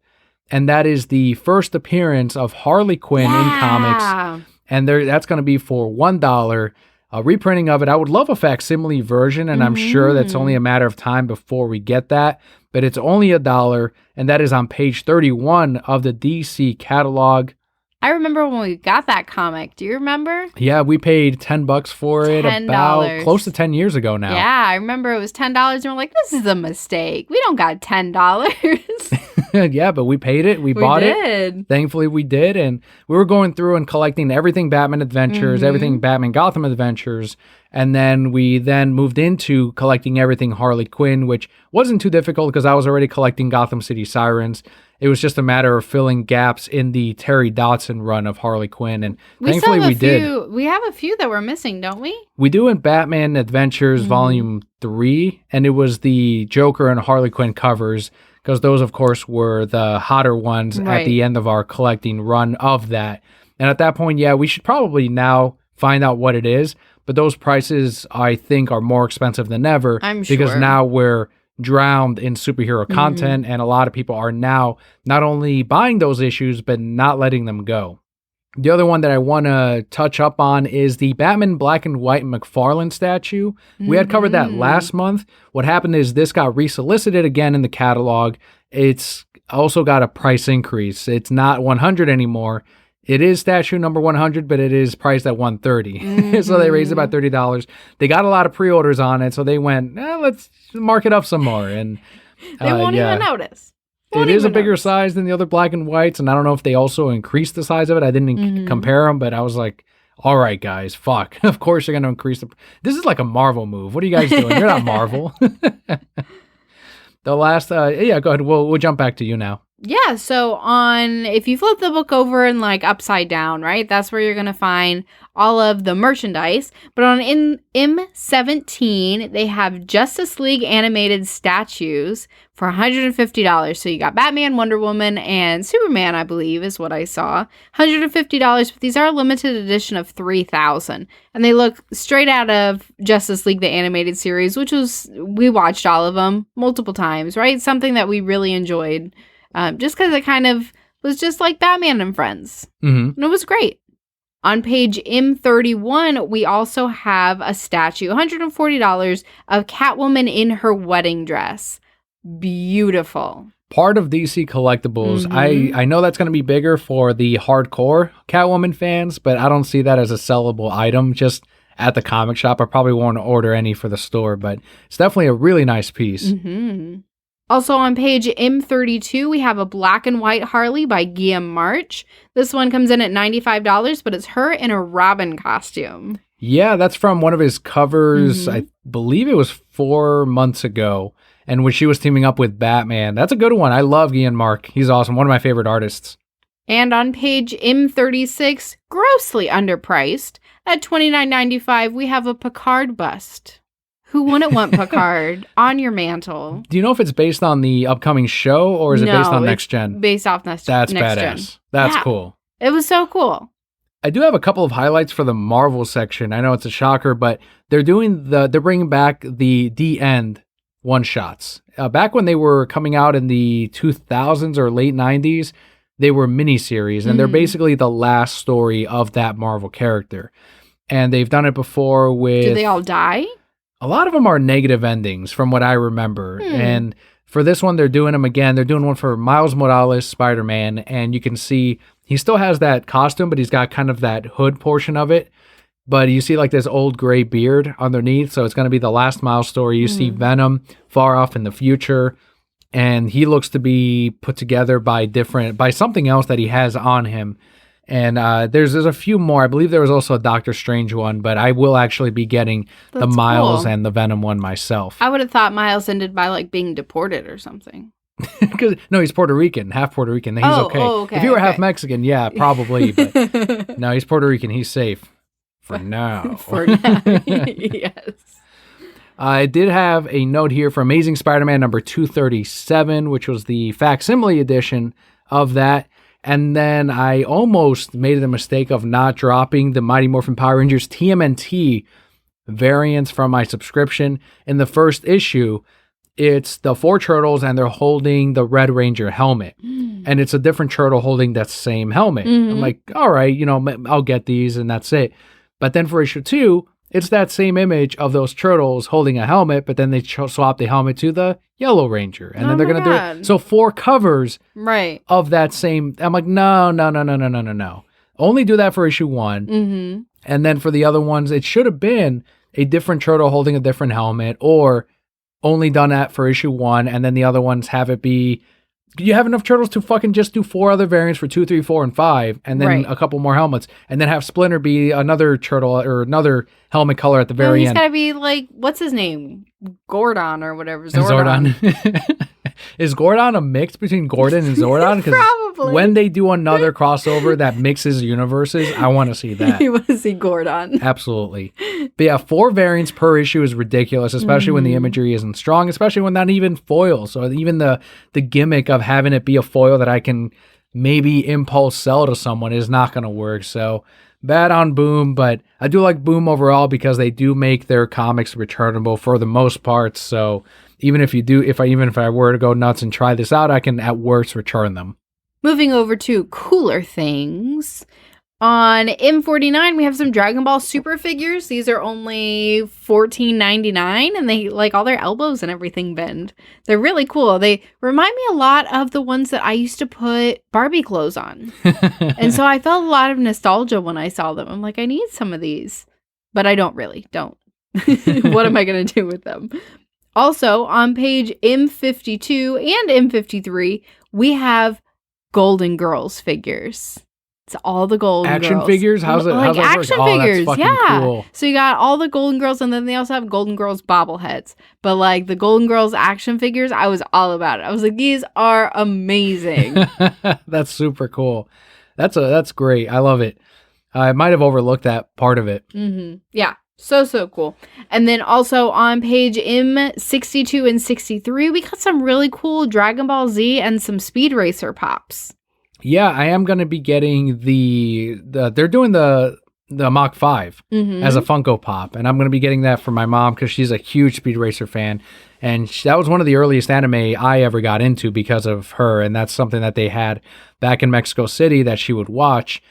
And that is the first appearance of Harley Quinn in comics. And that's going to be for $1. A reprinting of it. I would love a facsimile version, and I'm sure that's only a matter of time before we get that. But it's only $1, and that is on page 31 of the DC catalog. I remember when we got that comic. Do you remember? Yeah, we paid $10 for it about close to 10 years ago now. Yeah, I remember it was $10, and we're like, this is a mistake. We don't got $10. Yeah, but we paid it. We bought it. Thankfully, we did. And we were going through and collecting everything Batman Adventures, everything Batman Gotham Adventures. And then we moved into collecting everything Harley Quinn, which wasn't too difficult because I was already collecting Gotham City Sirens. It was just a matter of filling gaps in the Terry Dodson run of Harley Quinn. And thankfully we did. We have a few that we're missing, don't we? We do in Batman Adventures Volume 3. And it was the Joker and Harley Quinn covers, because those, of course, were the hotter ones at the end of our collecting run of that. And at that point, yeah, we should probably now find out what it is. But those prices, I think, are more expensive than ever. I'm sure. Because now we're drowned in superhero content, and a lot of people are now not only buying those issues, but not letting them go. The other one that I want to touch up on is the Batman Black and White McFarlane statue. We had covered that last month. What happened is this got resolicited again in the catalog. It's also got a price increase. It's not $100 anymore. It is statue number 100, but it is priced at $130. So they raised it by $30. They got a lot of pre-orders on it, so they went, let's mark it up some more. And they won't even notice. It is a bigger size than the other black and whites, and I don't know if they also increased the size of it. I didn't compare them, but I was like, all right, guys, fuck. Of course you're going to increase the... This is like a Marvel move. What are you guys doing? You're not Marvel. The last... go ahead. We'll jump back to you now. Yeah, so if you flip the book over and like upside down, right? That's where you're going to find all of the merchandise. But on M17, they have Justice League animated statues for $150. So you got Batman, Wonder Woman, and Superman, I believe, is what I saw. $150, but these are a limited edition of 3,000. And they look straight out of Justice League, the animated series, we watched all of them multiple times, right? Something that we really enjoyed. Just because it kind of was just like Batman and Friends. And it was great. On page M31, we also have a statue, $140, of Catwoman in her wedding dress. Beautiful. Part of DC Collectibles, I know that's going to be bigger for the hardcore Catwoman fans, but I don't see that as a sellable item just at the comic shop. I probably won't order any for the store, but it's definitely a really nice piece. Also on page M32, we have a black and white Harley by Guillaume March. This one comes in at $95, but it's her in a Robin costume. Yeah, that's from one of his covers. I believe it was 4 months ago. And when she was teaming up with Batman. That's a good one. I love Guillaume March. He's awesome. One of my favorite artists. And on page M36, grossly underpriced, at $29.95, we have a Picard bust. Who wouldn't want Picard on your mantle? Do you know if it's based on the upcoming show or is it based on Next Gen? Based off Next Gen. That's badass. That's cool. It was so cool. I do have a couple of highlights for the Marvel section. I know it's a shocker, but they're bringing back the end one-shots. Back when they were coming out in the 2000s or late 90s, they were miniseries, and they're basically the last story of that Marvel character. And they've done it before with... Did they all die? A lot of them are negative endings from what I remember. And for this one, they're doing them again. They're doing one for Miles Morales, Spider-Man, and you can see he still has that costume, but he's got kind of that hood portion of it. But you see like this old gray beard underneath, so it's going to be the last Miles story. You see Venom far off in the future, and he looks to be put together by something else that he has on him. And there's a few more. I believe there was also a Doctor Strange one, but I will actually be getting the Miles and the Venom one myself. I would have thought Miles ended by like being deported or something. No, he's Puerto Rican, half Puerto Rican. He's okay. okay. If he were half Mexican, yeah, probably. But no, he's Puerto Rican. He's safe for now. For now, yes. I did have a note here for Amazing Spider-Man number 237, which was the facsimile edition of that. And then I almost made the mistake of not dropping the Mighty Morphin Power Rangers TMNT variants from my subscription. In the first issue, it's the 4 turtles and they're holding the Red Ranger helmet. And it's a different turtle holding that same helmet. I'm like, all right, I'll get these and that's it. But then for issue 2, it's that same image of those turtles holding a helmet, but then they swap the helmet to the Yellow Ranger. And then they're going to do it. So 4 covers of that same. I'm like, no. Only do that for issue 1. And then for the other ones, it should have been a different turtle holding a different helmet, or only done that for issue 1. And then the other ones have it be, you have enough turtles to fucking just do 4 other variants for 2, 3, 4, and 5, and then a couple more helmets, and then have Splinter be another turtle or another helmet color at the very end. He's gotta be like, what's his name? Gordon or whatever. Zordon. Is Gordon a mix between Gordon and Zordon? Probably. When they do another crossover that mixes universes, I want to see that. You want to see Gordon. Absolutely. But yeah, 4 variants per issue is ridiculous, especially when the imagery isn't strong, especially when not even foils. So even the gimmick of having it be a foil that I can maybe impulse sell to someone is not going to work. So bad on Boom, but I do like Boom overall because they do make their comics returnable for the most part. So even if I were to go nuts and try this out, I can at worst return them. Moving over to cooler things. On M49, we have some Dragon Ball Super figures. These are only $14.99, and they, like, all their elbows and everything bend. They're really cool. They remind me a lot of the ones that I used to put Barbie clothes on. And so I felt a lot of nostalgia when I saw them. I'm like, I need some of these. But I don't. What am I going to do with them? Also, on page M52 and M53, we have Golden Girls figures. It's all the Golden Girls. Action figures? How's that action work? figures, Oh, that's fucking cool. So you got all the Golden Girls, and then they also have Golden Girls bobbleheads. But like the Golden Girls action figures, I was all about it. I was like, these are amazing. That's super cool. That's great. I love it. I might have overlooked that part of it. Yeah. So cool. And then also on page M62 and 63, we got some really cool Dragon Ball Z and some Speed Racer pops. Yeah, I am going to be getting they're doing the Mach 5 as a Funko Pop, and I'm going to be getting that for my mom because she's a huge Speed Racer fan, and that was one of the earliest anime I ever got into because of her, and that's something that they had back in Mexico City that she would watch,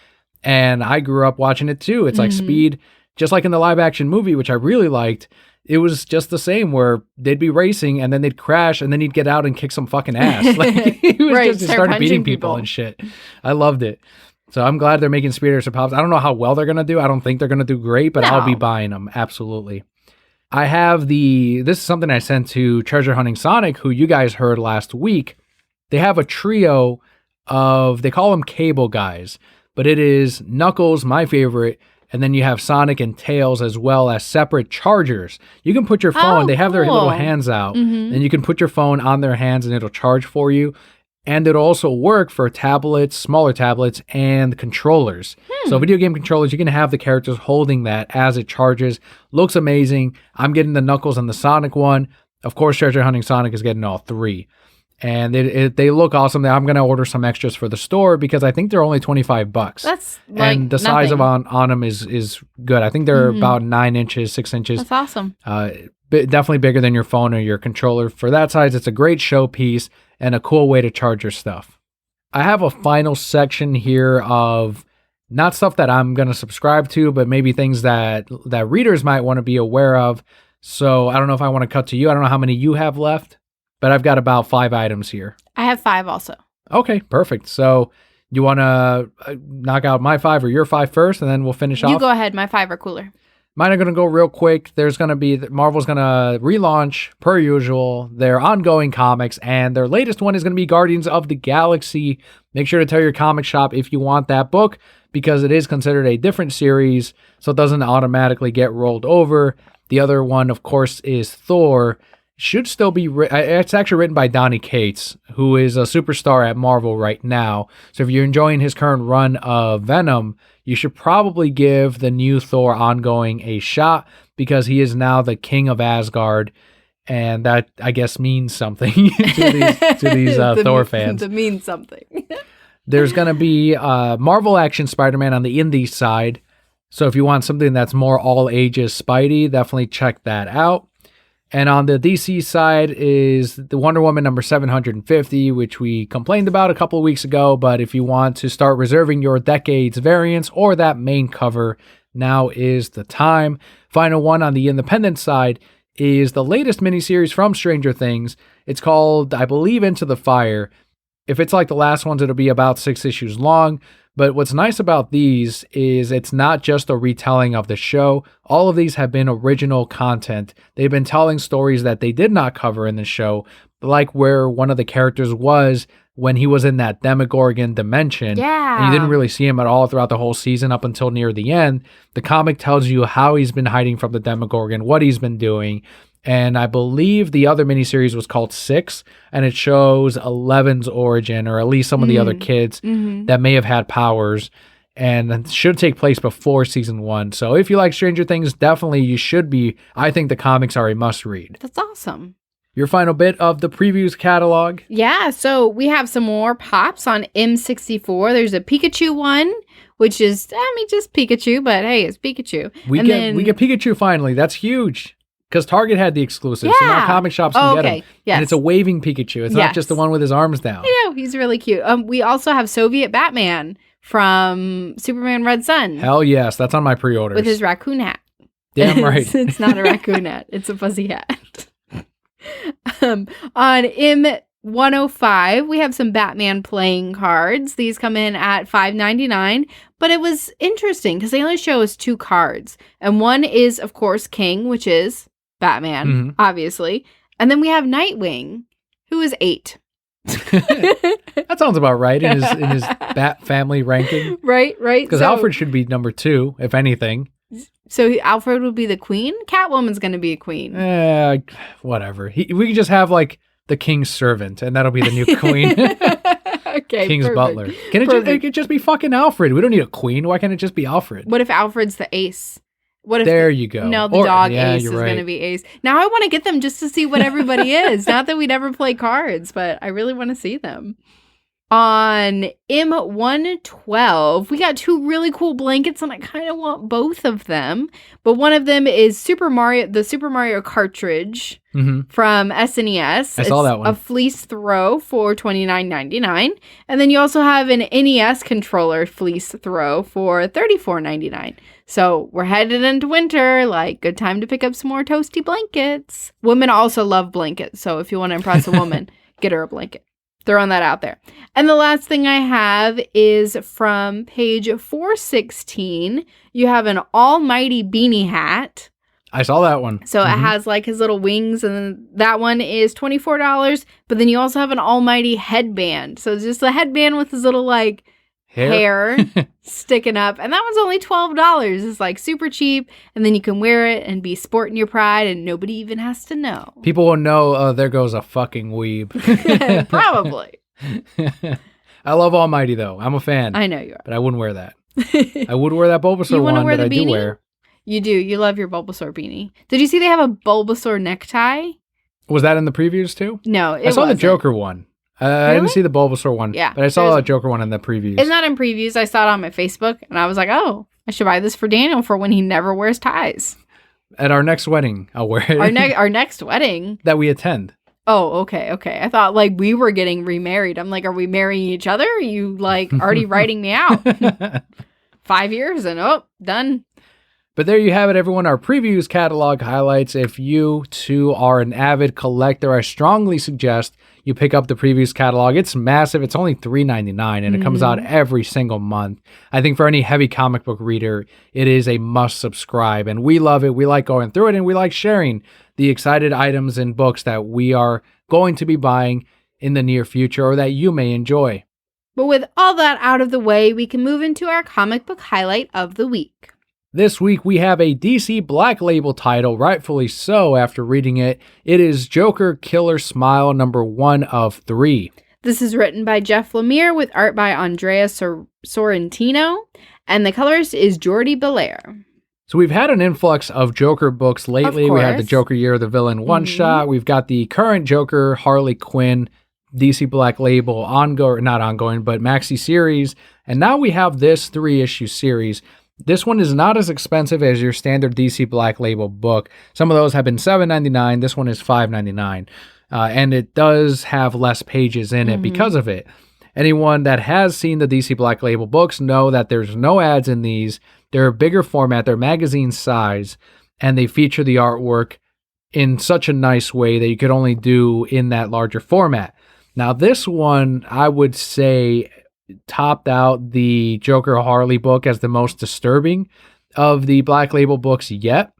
and I grew up watching it too. It's like Speed, just like in the live action movie, which I really liked. It was just the same where they'd be racing and then they'd crash and then he'd get out and kick some fucking ass. Like he was just started beating people and shit. I loved it. So I'm glad they're making Speed Racer Pops. I don't know how well they're going to do. I don't think they're going to do great, but I'll be buying them. Absolutely. I have this is something I sent to Treasure Hunting Sonic, who you guys heard last week. They have a trio they call them cable guys, but it is Knuckles, my favorite, and then you have Sonic and Tails as well as separate chargers. You can put your phone, they have their little hands out, and you can put your phone on their hands and it'll charge for you. And it'll also work for tablets, smaller tablets, and controllers. So video game controllers, you can have the characters holding that as it charges. Looks amazing. I'm getting the Knuckles and the Sonic one. Of course, Treasure Hunting Sonic is getting all 3. And they look awesome. I'm going to order some extras for the store because I think they're only $25. That's like and the size of on them is good. I think they're about 9 inches, 6 inches. That's awesome. Definitely bigger than your phone or your controller. For that size, it's a great showpiece and a cool way to charge your stuff. I have a final section here of not stuff that I'm going to subscribe to, but maybe things that readers might want to be aware of. So I don't know if I want to cut to you. I don't know how many you have left. But I've got about 5 items here. I have 5 also. Okay, perfect. So you want to knock out my 5 or your 5 first, and then we'll finish off? You go ahead. My 5 are cooler. Mine are going to go real quick. Marvel's going to relaunch, per usual, their ongoing comics, and their latest one is going to be Guardians of the Galaxy. Make sure to tell your comic shop if you want that book, because it is considered a different series, so it doesn't automatically get rolled over. The other one, of course, is Thor. should still be it's actually written by Donny Cates, who is a superstar at Marvel right now. So if you're enjoying his current run of Venom, you should probably give the new Thor ongoing a shot, because he is now the king of Asgard, and that, I guess, means something to these Thor fans. That means something. There's going to be Marvel Action Spider-Man on the indie side. So if you want something that's more all ages Spidey, definitely check that out. And on the DC side is the Wonder Woman number 750, which we complained about a couple of weeks ago. But if you want to start reserving your Decades variants or that main cover, now is the time. Final one on the independent side is the latest miniseries from Stranger Things. It's called, I believe, Into the Fire. If it's like the last ones, it'll be about 6 issues long. But what's nice about these is it's not just a retelling of the show. All of these have been original content. They've been telling stories that they did not cover in the show, like where one of the characters was when he was in that Demogorgon dimension. Yeah. And you didn't really see him at all throughout the whole season up until near the end. The comic tells you how he's been hiding from the Demogorgon, what he's been doing. And I believe the other miniseries was called 6, and it shows 11's origin, or at least some of the other kids that may have had powers, and should take place before season 1. So if you like Stranger Things, definitely you should be. I think the comics are a must read. That's awesome. Your final bit of the previews catalog. Yeah, so we have some more pops on M64. There's a Pikachu one, which is, just Pikachu, but hey, it's Pikachu. We get Pikachu finally. That's huge. Because Target had the exclusive, so now comic shops can get him. Yes. And it's a waving Pikachu. It's not just the one with his arms down. I know, he's really cute. We also have Soviet Batman from Superman Red Sun. Hell yes, that's on my pre-orders. With his raccoon hat. Damn right. It's not a raccoon hat. It's a fuzzy hat. On M105, we have some Batman playing cards. These come in at $5.99, but it was interesting because they only show us 2 cards. And one is, of course, King, which is Batman, obviously. And then we have Nightwing, who is 8. That sounds about right in his Bat family ranking. Right. Because Alfred should be number 2, if anything. So Alfred would be the queen? Catwoman's going to be a queen. Whatever. We can just have like the king's servant, and that'll be the new queen. Okay, King's perfect. butler. It could just be fucking Alfred. We don't need a queen. Why can't it just be Alfred? What if Alfred's the ace? What if there you go. No, the dog ace is going to be ace. Now I want to get them just to see what everybody is. Not that we never play cards, but I really want to see them. On M112, we got 2 really cool blankets, and I kind of want both of them. But one of them is the Super Mario cartridge from SNES. I saw that one. A fleece throw for $29.99. And then you also have an NES controller fleece throw for $34.99. So we're headed into winter, good time to pick up some more toasty blankets. Women also love blankets, so if you want to impress a woman, get her a blanket. Throwing that out there. And the last thing I have is from page 416. You have an almighty beanie hat. I saw that one. So it has his little wings, and then that one is $24. But then you also have an almighty headband. So it's just a headband with his little hair sticking up, and that one's only $12. It's super cheap, and then you can wear it and be sporting your pride, and nobody even has to know. People will know, there goes a fucking weeb. Probably. I love Almighty though. I'm a fan. I know you are, but I wouldn't wear that. I would wear that Bulbasaur one that I do wear. You do. You love your Bulbasaur beanie. Did you see they have a Bulbasaur necktie? Was that in the previews too? No, I saw the Joker one. I didn't see the Bulbasaur one, but I saw a Joker one in the previews. It's not in previews. I saw it on my Facebook, and I was like, oh, I should buy this for Daniel for when he never wears ties. At our next wedding, I'll wear it. Our next wedding? That we attend. Oh, okay. I thought we were getting remarried. I'm like, are we marrying each other? Are you already writing me out? 5 years and done. But there you have it, everyone. Our previews catalog highlights. If you too are an avid collector, I strongly suggest you pick up the previews catalog. It's massive. It's only $3.99, and it comes out every single month. I think for any heavy comic book reader, it is a must subscribe, and we love it. We like going through it, and we like sharing the excited items and books that we are going to be buying in the near future or that you may enjoy. But with all that out of the way, we can move into our comic book highlight of the week. This week we have a DC Black Label title, rightfully so after reading it. It is Joker Killer Smile number 1 of 3. This is written by Jeff Lemire with art by Andrea Sorrentino, and the colorist is Jordi Belair. So we've had an influx of Joker books lately. We had the Joker Year of the Villain one-shot. We've got the current Joker, Harley Quinn, DC Black Label not ongoing, but maxi series. And now we have this 3-issue series. This one is not as expensive as your standard DC Black Label book. Some of those have been $7.99. This one is $5.99. And it does have less pages in it because of it. Anyone that has seen the DC Black Label books know that there's no ads in these. They're a bigger format. They're magazine size. And they feature the artwork in such a nice way that you could only do in that larger format. Now, this one, I would say, topped out the Joker Harley book as the most disturbing of the Black Label books yet.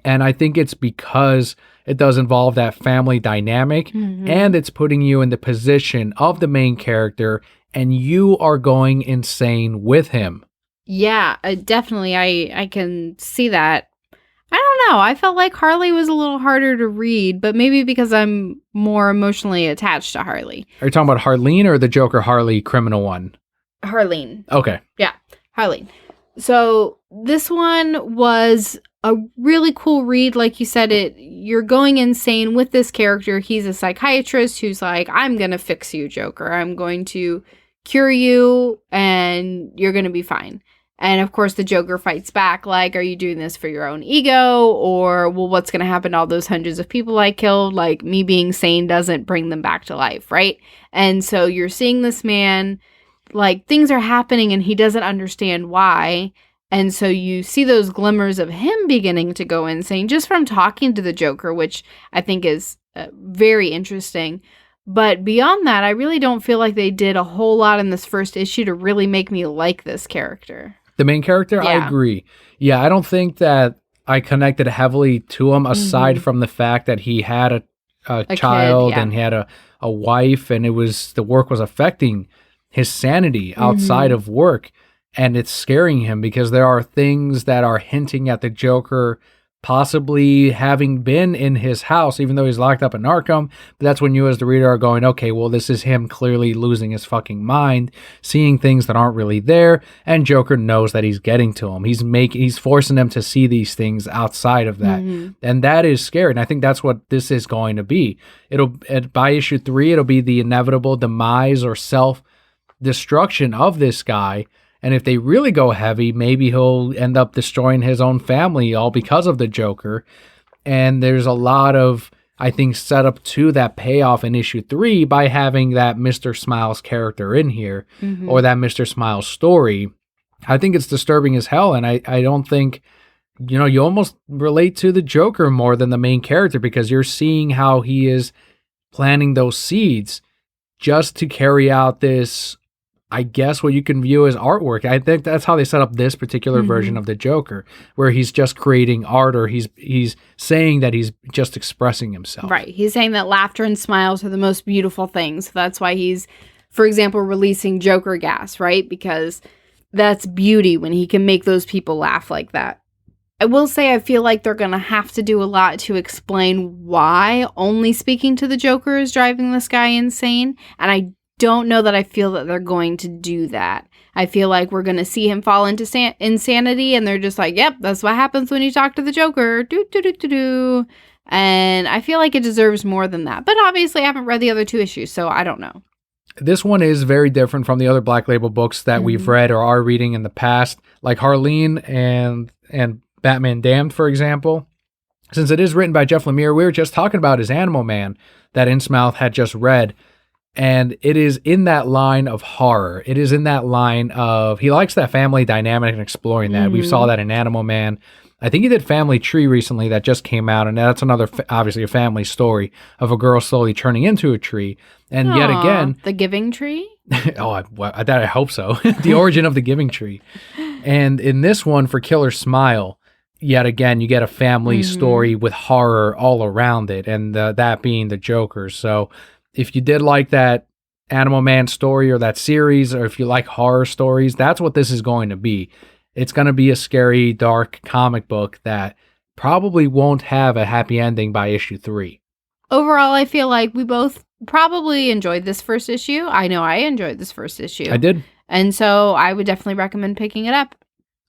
And I think it's because it does involve that family dynamic and it's putting you in the position of the main character and you are going insane with him. Yeah, definitely. I can see that. I don't know. I felt like Harley was a little harder to read, but maybe because I'm more emotionally attached to Harley. Are you talking about Harleen or the Joker Harley criminal one? Harleen. Okay. Yeah, Harleen. So this one was a really cool read. Like you said, you're going insane with this character. He's a psychiatrist who's like, I'm going to fix you, Joker. I'm going to cure you and you're going to be fine. And of course, the Joker fights back like, are you doing this for your own ego? Or, well, what's going to happen to all those hundreds of people I killed? Like, me being sane doesn't bring them back to life, right? And so you're seeing this man, like, things are happening and he doesn't understand why. And so you see those glimmers of him beginning to go insane just from talking to the Joker, which I think is very interesting. But beyond that, I really don't feel like they did a whole lot in this first issue to really make me like this character. The main character? Yeah. I agree. Yeah, I don't think that I connected heavily to him aside from the fact that he had a child kid, and he had a wife and the work was affecting his sanity outside of work. And it's scaring him because there are things that are hinting at the Joker possibly having been in his house, even though he's locked up in Arkham. But that's when you as the reader are going, okay, well, this is him clearly losing his fucking mind, seeing things that aren't really there. And Joker knows that he's getting to him. He's forcing him to see these things outside of that. And that is scary. And I think that's what this is going to be. By issue 3, it'll be the inevitable demise or self-destruction of this guy. And if they really go heavy, maybe he'll end up destroying his own family all because of the Joker. And there's a lot of, I think, setup to that payoff in issue 3 by having that Mr. Smiles character in here or that Mr. Smiles story. I think it's disturbing as hell. And I don't think, you almost relate to the Joker more than the main character because you're seeing how he is planting those seeds just to carry out this, I guess, what you can view as artwork. I think that's how they set up this particular version of the Joker, where he's just creating art or he's saying that he's just expressing himself. Right. He's saying that laughter and smiles are the most beautiful things. So that's why he's, for example, releasing Joker gas, right? Because that's beauty when he can make those people laugh like that. I will say I feel like they're going to have to do a lot to explain why only speaking to the Joker is driving this guy insane. And I don't know that I feel that they're going to do that. I feel like we're going to see him fall into insanity and they're just like, yep, that's what happens when you talk to the Joker. Do. And I feel like it deserves more than that. But obviously I haven't read the other 2 issues, so I don't know. This one is very different from the other Black Label books that we've read or are reading in the past, like Harleen and Batman Damned, for example. Since it is written by Jeff Lemire, we were just talking about his Animal Man that Innsmouth had just read. And it is in that line of horror. It is in that line of, he likes that family dynamic and exploring that. We saw that in Animal Man. I think he did Family Tree recently that just came out. And that's another, obviously, a family story of a girl slowly turning into a tree. And yet again. The Giving Tree? I hope so. The origin of the Giving Tree. And in this one, for Killer Smile, yet again, you get a family story with horror all around it. And that being the Joker. So if you did like that Animal Man story or that series, or if you like horror stories, that's what this is going to be. it's going to be a scary, dark comic book that probably won't have a happy ending by issue 3. Overall, I feel like we both probably enjoyed this first issue. I know I enjoyed this first issue. I did. And so I would definitely recommend picking it up.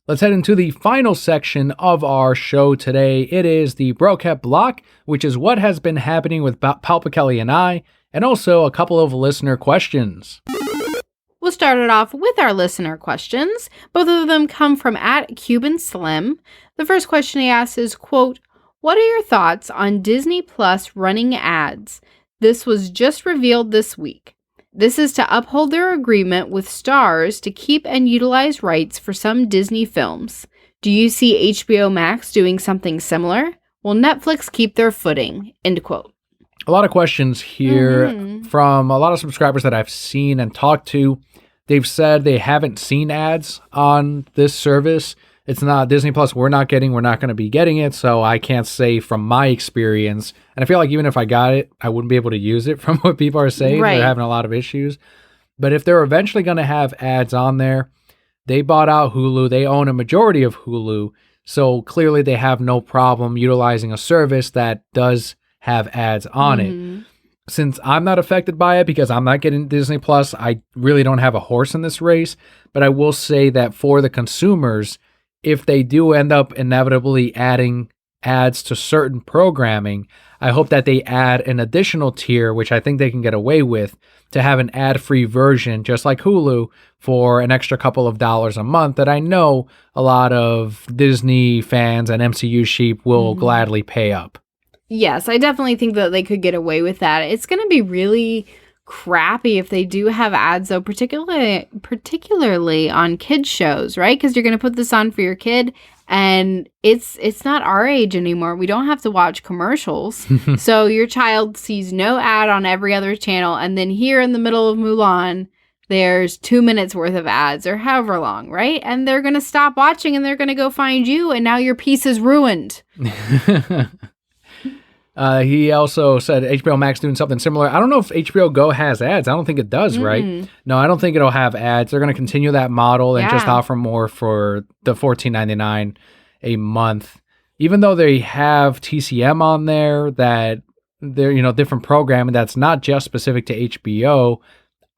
Let's head into the final section of our show today. It is the Brocat Block, which is what has been happening with Palpa Kelli and I, and also a couple of listener questions. We'll start it off with our listener questions. Both of them come from @CubanSlim. The first question he asks is, quote, "What are your thoughts on Disney Plus running ads? This was just revealed this week. This is to uphold their agreement with Starz to keep and utilize rights for some Disney films. Do you see HBO Max doing something similar? Will Netflix keep their footing?" End quote. A lot of questions here from a lot of subscribers that I've seen and talked to. They've said they haven't seen ads on this service. It's not Disney Plus. We're not going to be getting it. So I can't say from my experience. And I feel like even if I got it, I wouldn't be able to use it from what people are saying. Right. They're having a lot of issues. But if they're eventually going to have ads on there, they bought out Hulu. They own a majority of Hulu. So clearly they have no problem utilizing a service that does have ads on it. Since I'm not affected by it because I'm not getting Disney Plus, I really don't have a horse in this race. But I will say that for the consumers, if they do end up inevitably adding ads to certain programming, I hope that they add an additional tier, which I think they can get away with, to have an ad-free version, just like Hulu, for an extra couple of dollars a month that I know a lot of Disney fans and MCU sheep will gladly pay up. Yes, I definitely think that they could get away with that. It's going to be really crappy if they do have ads, though, particularly on kids shows, right? Because you're going to put this on for your kid, and it's not our age anymore. We don't have to watch commercials. So your child sees no ad on every other channel, and then here in the middle of Mulan, there's 2 minutes worth of ads or however long, right? And they're going to stop watching and they're going to go find you, and now your piece is ruined. He also said HBO Max doing something similar. I don't know if HBO Go has ads. I don't think it does, right? No, I don't think it'll have ads. They're going to continue that model and just offer more for the $14.99 a month. Even though they have TCM on there, that they're, different programming that's not just specific to HBO,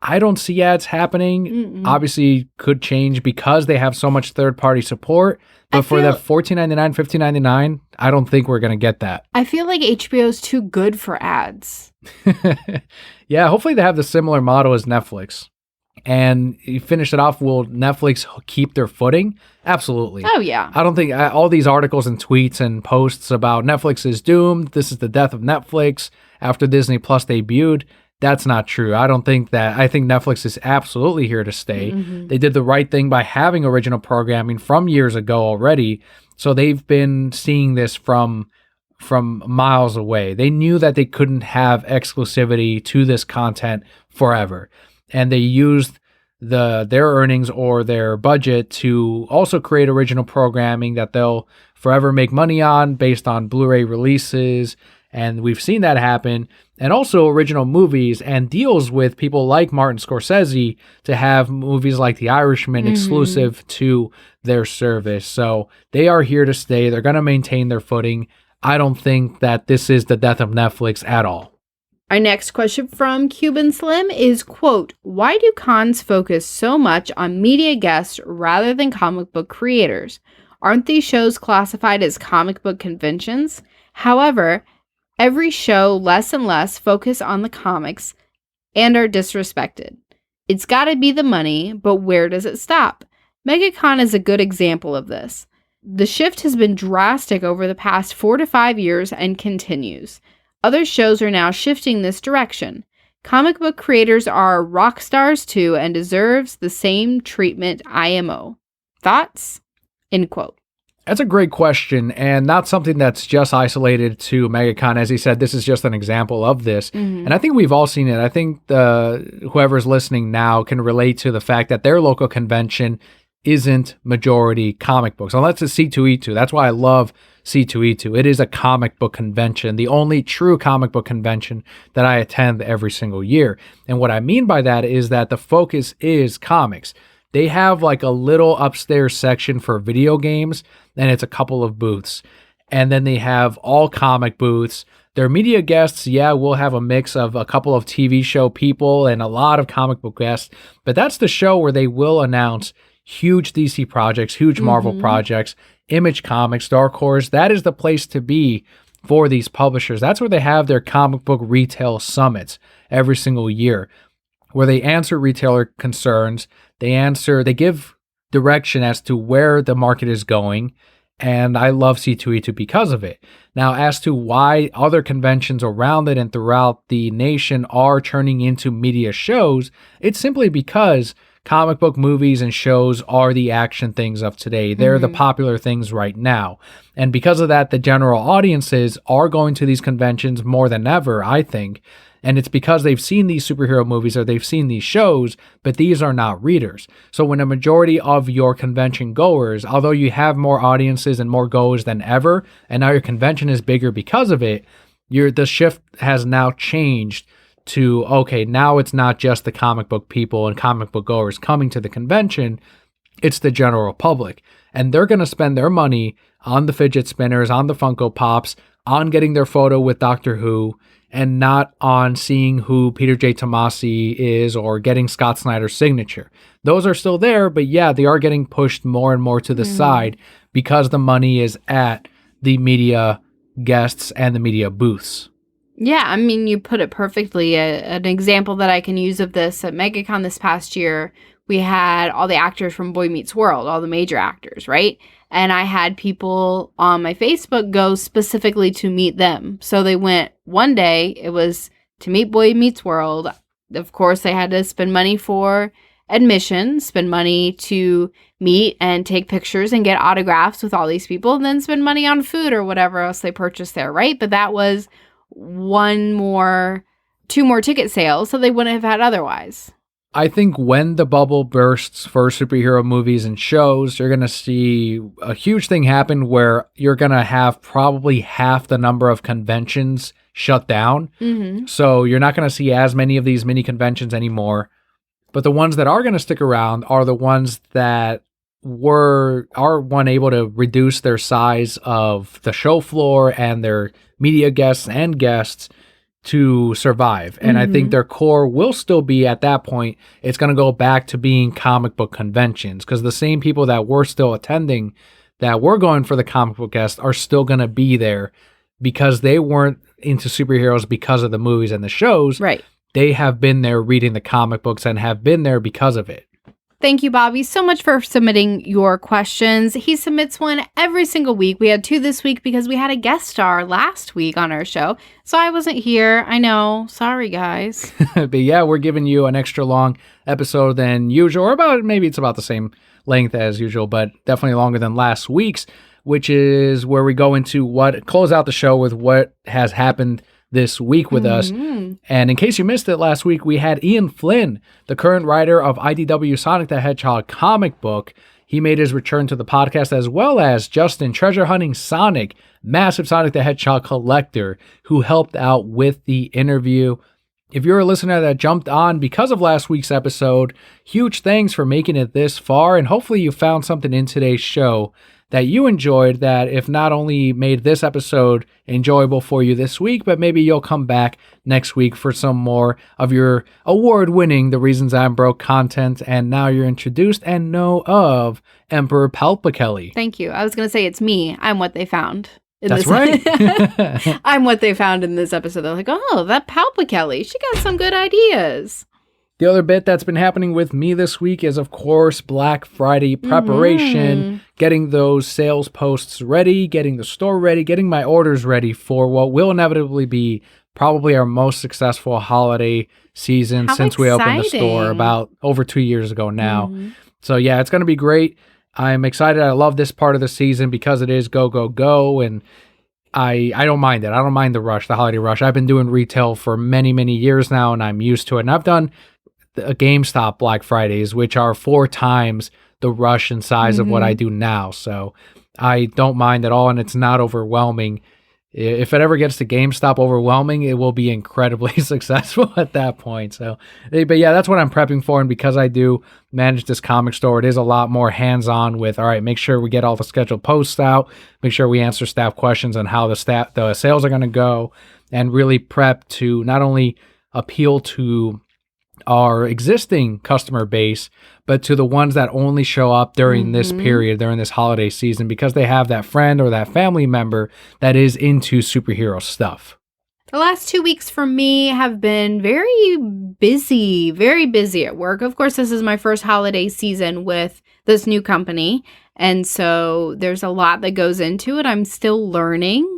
I don't see ads happening. Obviously, could change because they have so much third-party support. But for that $14.99, $15.99, I don't think we're going to get that. I feel like HBO is too good for ads. Yeah, hopefully they have the similar model as Netflix. And you finish it off, will Netflix keep their footing? Absolutely. Oh, yeah. I don't think all these articles and tweets and posts about Netflix is doomed, this is the death of Netflix after Disney Plus debuted, that's not true. I don't think that. I think Netflix is absolutely here to stay. They did the right thing by having original programming from years ago already. So they've been seeing this from miles away. They knew that they couldn't have exclusivity to this content forever. And they used their earnings or their budget to also create original programming that they'll forever make money on based on Blu-ray releases. And we've seen that happen. And also original movies and deals with people like Martin Scorsese to have movies like The Irishman exclusive to their service. So they are here to stay. They're going to maintain their footing. I don't think that this is the death of Netflix at all. Our next question from Cuban Slim is, quote, "Why do cons focus so much on media guests rather than comic book creators? Aren't these shows classified as comic book conventions? However, every show less and less focus on the comics and are disrespected. It's got to be the money, but where does it stop? MegaCon is a good example of this. The shift has been drastic over the past 4 to 5 years and continues. Other shows are now shifting this direction. Comic book creators are rock stars too and deserves the same treatment IMO. Thoughts?" End quote. That's a great question, and not something that's just isolated to MegaCon. As he said, this is just an example of this. And I think we've all seen it. I think whoever's listening now can relate to the fact that their local convention isn't majority comic books, unless it's C2E2. That's why I love C2E2. It is a comic book convention, the only true comic book convention that I attend every single year. And what I mean by that is that the focus is comics. They have like a little upstairs section for video games, and it's a couple of booths. And then they have all comic booths. Their media guests, yeah, will have a mix of a couple of TV show people and a lot of comic book guests. But that's the show where they will announce huge DC projects, huge Marvel projects, Image Comics, Dark Horse. That is the place to be for these publishers. That's where they have their comic book retail summits every single year, where they answer retailer concerns. They give direction as to where the market is going. And I love C2E2 because of it. Now, as to why other conventions around it and throughout the nation are turning into media shows, it's simply because comic book movies and shows are the action things of today. They're the popular things right now. And because of that, the general audiences are going to these conventions more than ever, I think. And it's because they've seen these superhero movies or they've seen these shows, but these are not readers. So when a majority of your convention goers, although you have more audiences and more goers than ever, and now your convention is bigger because of it, the shift has now changed to, okay, now it's not just the comic book people and comic book goers coming to the convention, it's the general public. And they're going to spend their money on the fidget spinners, on the Funko Pops, on getting their photo with Doctor Who, and not on seeing who Peter J. Tomasi is or getting Scott Snyder's signature. Those are still there, but yeah, they are getting pushed more and more to the side because the money is at the media guests and the media booths. Yeah, I mean, you put it perfectly. An example that I can use of this at MegaCon this past year, we had all the actors from Boy Meets World, all the major actors, right? And I had people on my Facebook go specifically to meet them. So they went one day, it was to meet Boy Meets World. Of course, they had to spend money for admission, spend money to meet and take pictures and get autographs with all these people, and then spend money on food or whatever else they purchased there, right? But that was two more ticket sales, so they wouldn't have had otherwise. I think when the bubble bursts for superhero movies and shows, you're going to see a huge thing happen where you're going to have probably half the number of conventions shut down. So you're not going to see as many of these mini conventions anymore. But the ones that are going to stick around are the ones that are able to reduce their size of the show floor and their media guests and guests to survive. And I think their core will still be, at that point, it's going to go back to being comic book conventions, because the same people that were still attending, that were going for the comic book guests, are still going to be there because they weren't into superheroes because of the movies and the shows. Right. They have been there reading the comic books and have been there because of it. Thank you, Bobby, so much for submitting your questions. He submits one every single week. We had 2 this week because we had a guest star last week on our show. So I wasn't here. I know. Sorry, guys. But yeah, we're giving you an extra long episode than usual, or maybe it's about the same length as usual, but definitely longer than last week's, which is where we go into close out the show with what has happened this week with us. And in case you missed it last week, we had Ian Flynn, the current writer of IDW Sonic the Hedgehog comic book. He made his return to the podcast, as well as Justin, Treasure Hunting Sonic, massive Sonic the Hedgehog collector, who helped out with the interview. If you're a listener that jumped on because of last week's episode, huge thanks for making it this far, and hopefully you found something in today's show that you enjoyed, that if not only made this episode enjoyable for you this week, but maybe you'll come back next week for some more of your award-winning The Reasons I'm Broke content. And now you're introduced and know of Emperor Kelli. Thank you. I was going to say it's me. I'm what they found. That's right. I'm what they found in this episode. They're like, oh, that Kelli, she got some good ideas. The other bit that's been happening with me this week is, of course, Black Friday preparation, getting those sales posts ready, getting the store ready, getting my orders ready for what will inevitably be probably our most successful holiday season since we opened the store about over 2 years ago now. So yeah, it's going to be great. I'm excited. I love this part of the season because it is go, go, go. And I don't mind it. I don't mind the rush, the holiday rush. I've been doing retail for many, many years now, and I'm used to it. And I've done GameStop Black Fridays, which are 4 times the rush and size of what I do now. So I don't mind at all, and it's not overwhelming. if it ever gets to GameStop overwhelming, it will be incredibly successful at that point. So, but yeah, that's what I'm prepping for. And because I do manage this comic store, it is a lot more hands-on with, all right, make sure we get all the scheduled posts out, make sure we answer staff questions on how the sales are going to go, and really prep to not only appeal to our existing customer base, but to the ones that only show up during this period, during this holiday season, because they have that friend or that family member that is into superhero stuff. The last 2 weeks for me have been very busy at work. Of course, this is my first holiday season with this new company, and so there's a lot that goes into it. I'm still learning.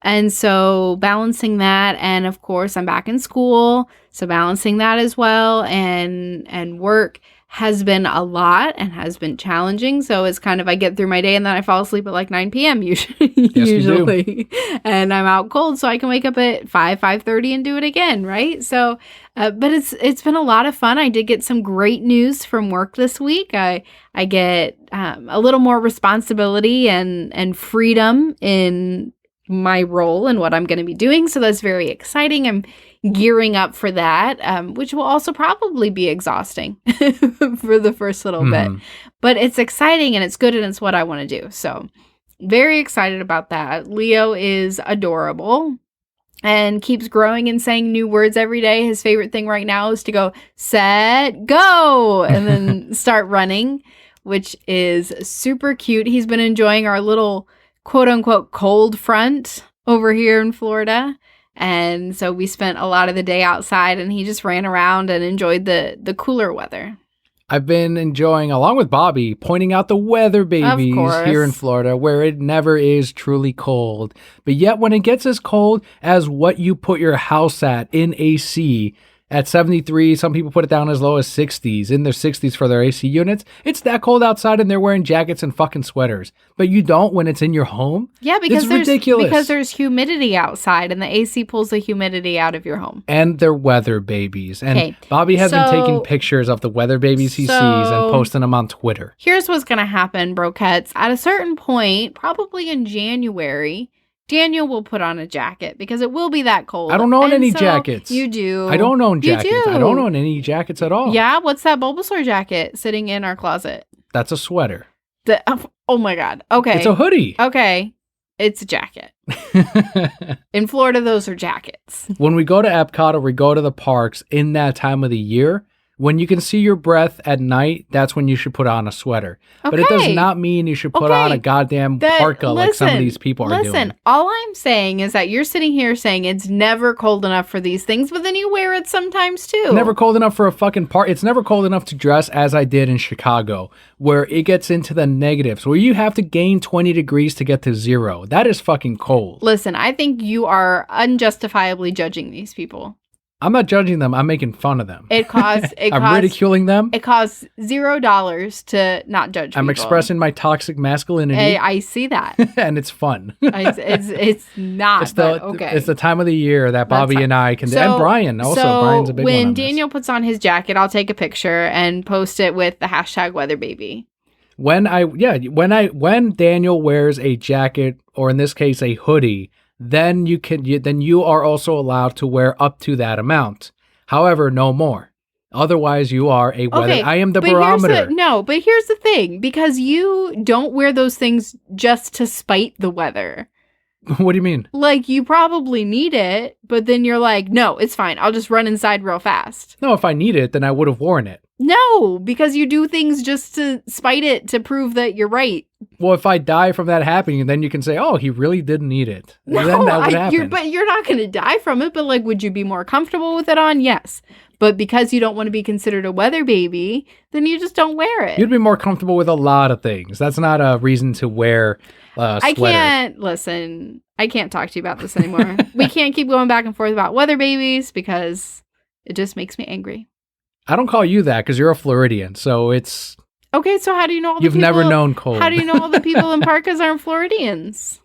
And so balancing that, and of course I'm back in school, so balancing that as well, and work has been a lot and has been challenging. So it's kind of, I get through my day and then I fall asleep at like 9 p.m. usually. And I'm out cold, so I can wake up at 5:30 and do it again, right? So, but it's been a lot of fun. I did get some great news from work this week. I get a little more responsibility and freedom in my role and what I'm going to be doing. So that's very exciting. I'm gearing up for that, which will also probably be exhausting for the first little bit. But it's exciting and it's good and it's what I want to do. So very excited about that. Leo is adorable and keeps growing and saying new words every day. His favorite thing right now is to go, set, go, and then start running, which is super cute. He's been enjoying our little quote unquote cold front over here in Florida. And so we spent a lot of the day outside and he just ran around and enjoyed the cooler weather. I've been enjoying, along with Bobby, pointing out the weather babies here in Florida, where it never is truly cold. But yet when it gets as cold as what you put your house at in AC, at 73, some people put it down as low as 60s, in their 60s for their AC units. It's that cold outside and they're wearing jackets and fucking sweaters. But you don't when it's in your home? Yeah, because it's ridiculous. Because there's humidity outside and the AC pulls the humidity out of your home. And they're weather babies. And Bobby has been taking pictures of the weather babies he sees and posting them on Twitter. Here's what's going to happen, Brokettes. At a certain point, probably in January, Daniel will put on a jacket because it will be that cold. I don't own any jackets. You do. I don't own jackets. You do. I don't own any jackets at all. Yeah? What's that Bulbasaur jacket sitting in our closet? That's a sweater. Oh my God. Okay. It's a hoodie. Okay. It's a jacket. In Florida, those are jackets. When we go to Epcot or we go to the parks in that time of the year, when you can see your breath at night, that's when you should put on a sweater. Okay. But it does not mean you should put on a goddamn parka like some of these people are doing. Listen, all I'm saying is that you're sitting here saying it's never cold enough for these things, but then you wear it sometimes too. Never cold enough for a fucking park. It's never cold enough to dress as I did in Chicago, where it gets into the negatives, where you have to gain 20 degrees to get to 0. That is fucking cold. Listen, I think you are unjustifiably judging these people. I'm not judging them. I'm making fun of them. I'm ridiculing them. It costs $0 to not judge people. I'm expressing my toxic masculinity. I see that. And it's fun. It's not, It's the time of the year that Bobby and I can do. And Brian also. Brian's a big one on when Daniel puts on his jacket, I'll take a picture and post it with the hashtag weatherbaby. When Daniel wears a jacket, or in this case a hoodie, then you are also allowed to wear up to that amount. However, no more. Otherwise, you are a weather. Okay, I am the barometer. But here's the thing, because you don't wear those things just to spite the weather. What do you mean? Like, you probably need it, but then you're like, no, it's fine. I'll just run inside real fast. No, if I need it, then I would have worn it. No, because you do things just to spite it, to prove that you're right. Well, if I die from that happening, then you can say, oh, he really did need it. No, then that would happen. But you're not going to die from it. But like, would you be more comfortable with it on? Yes. But because you don't want to be considered a weather baby, then you just don't wear it. You'd be more comfortable with a lot of things. That's not a reason to wear a sweater. I can't talk to you about this anymore. We can't keep going back and forth about weather babies because it just makes me angry. I don't call you that because you're a Floridian, so it's... Okay, so how do you know all the You've never known cold. How do you know all the people in parkas aren't Floridians?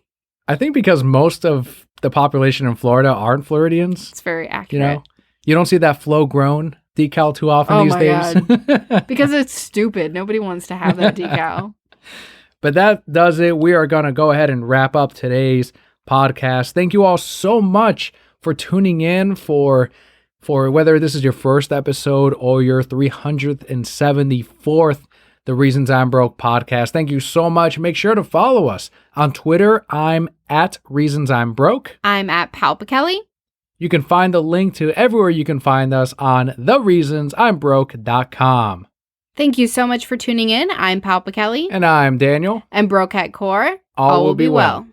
I think because most of the population in Florida aren't Floridians. It's very accurate. You know? You don't see that flow grown decal too often these days. God. Because it's stupid. Nobody wants to have that decal. But that does it. We are going to go ahead and wrap up today's podcast. Thank you all so much for tuning in for whether this is your first episode or your 374th The Reasons I'm Broke podcast. Thank you so much. Make sure to follow us on Twitter. I'm at Reasons I'm Broke. I'm at Kelli. You can find the link to everywhere you can find us on thereasonsimbroke.com. Thank you so much for tuning in. I'm Kelli. And I'm Daniel. And Broke at Core, All will be well.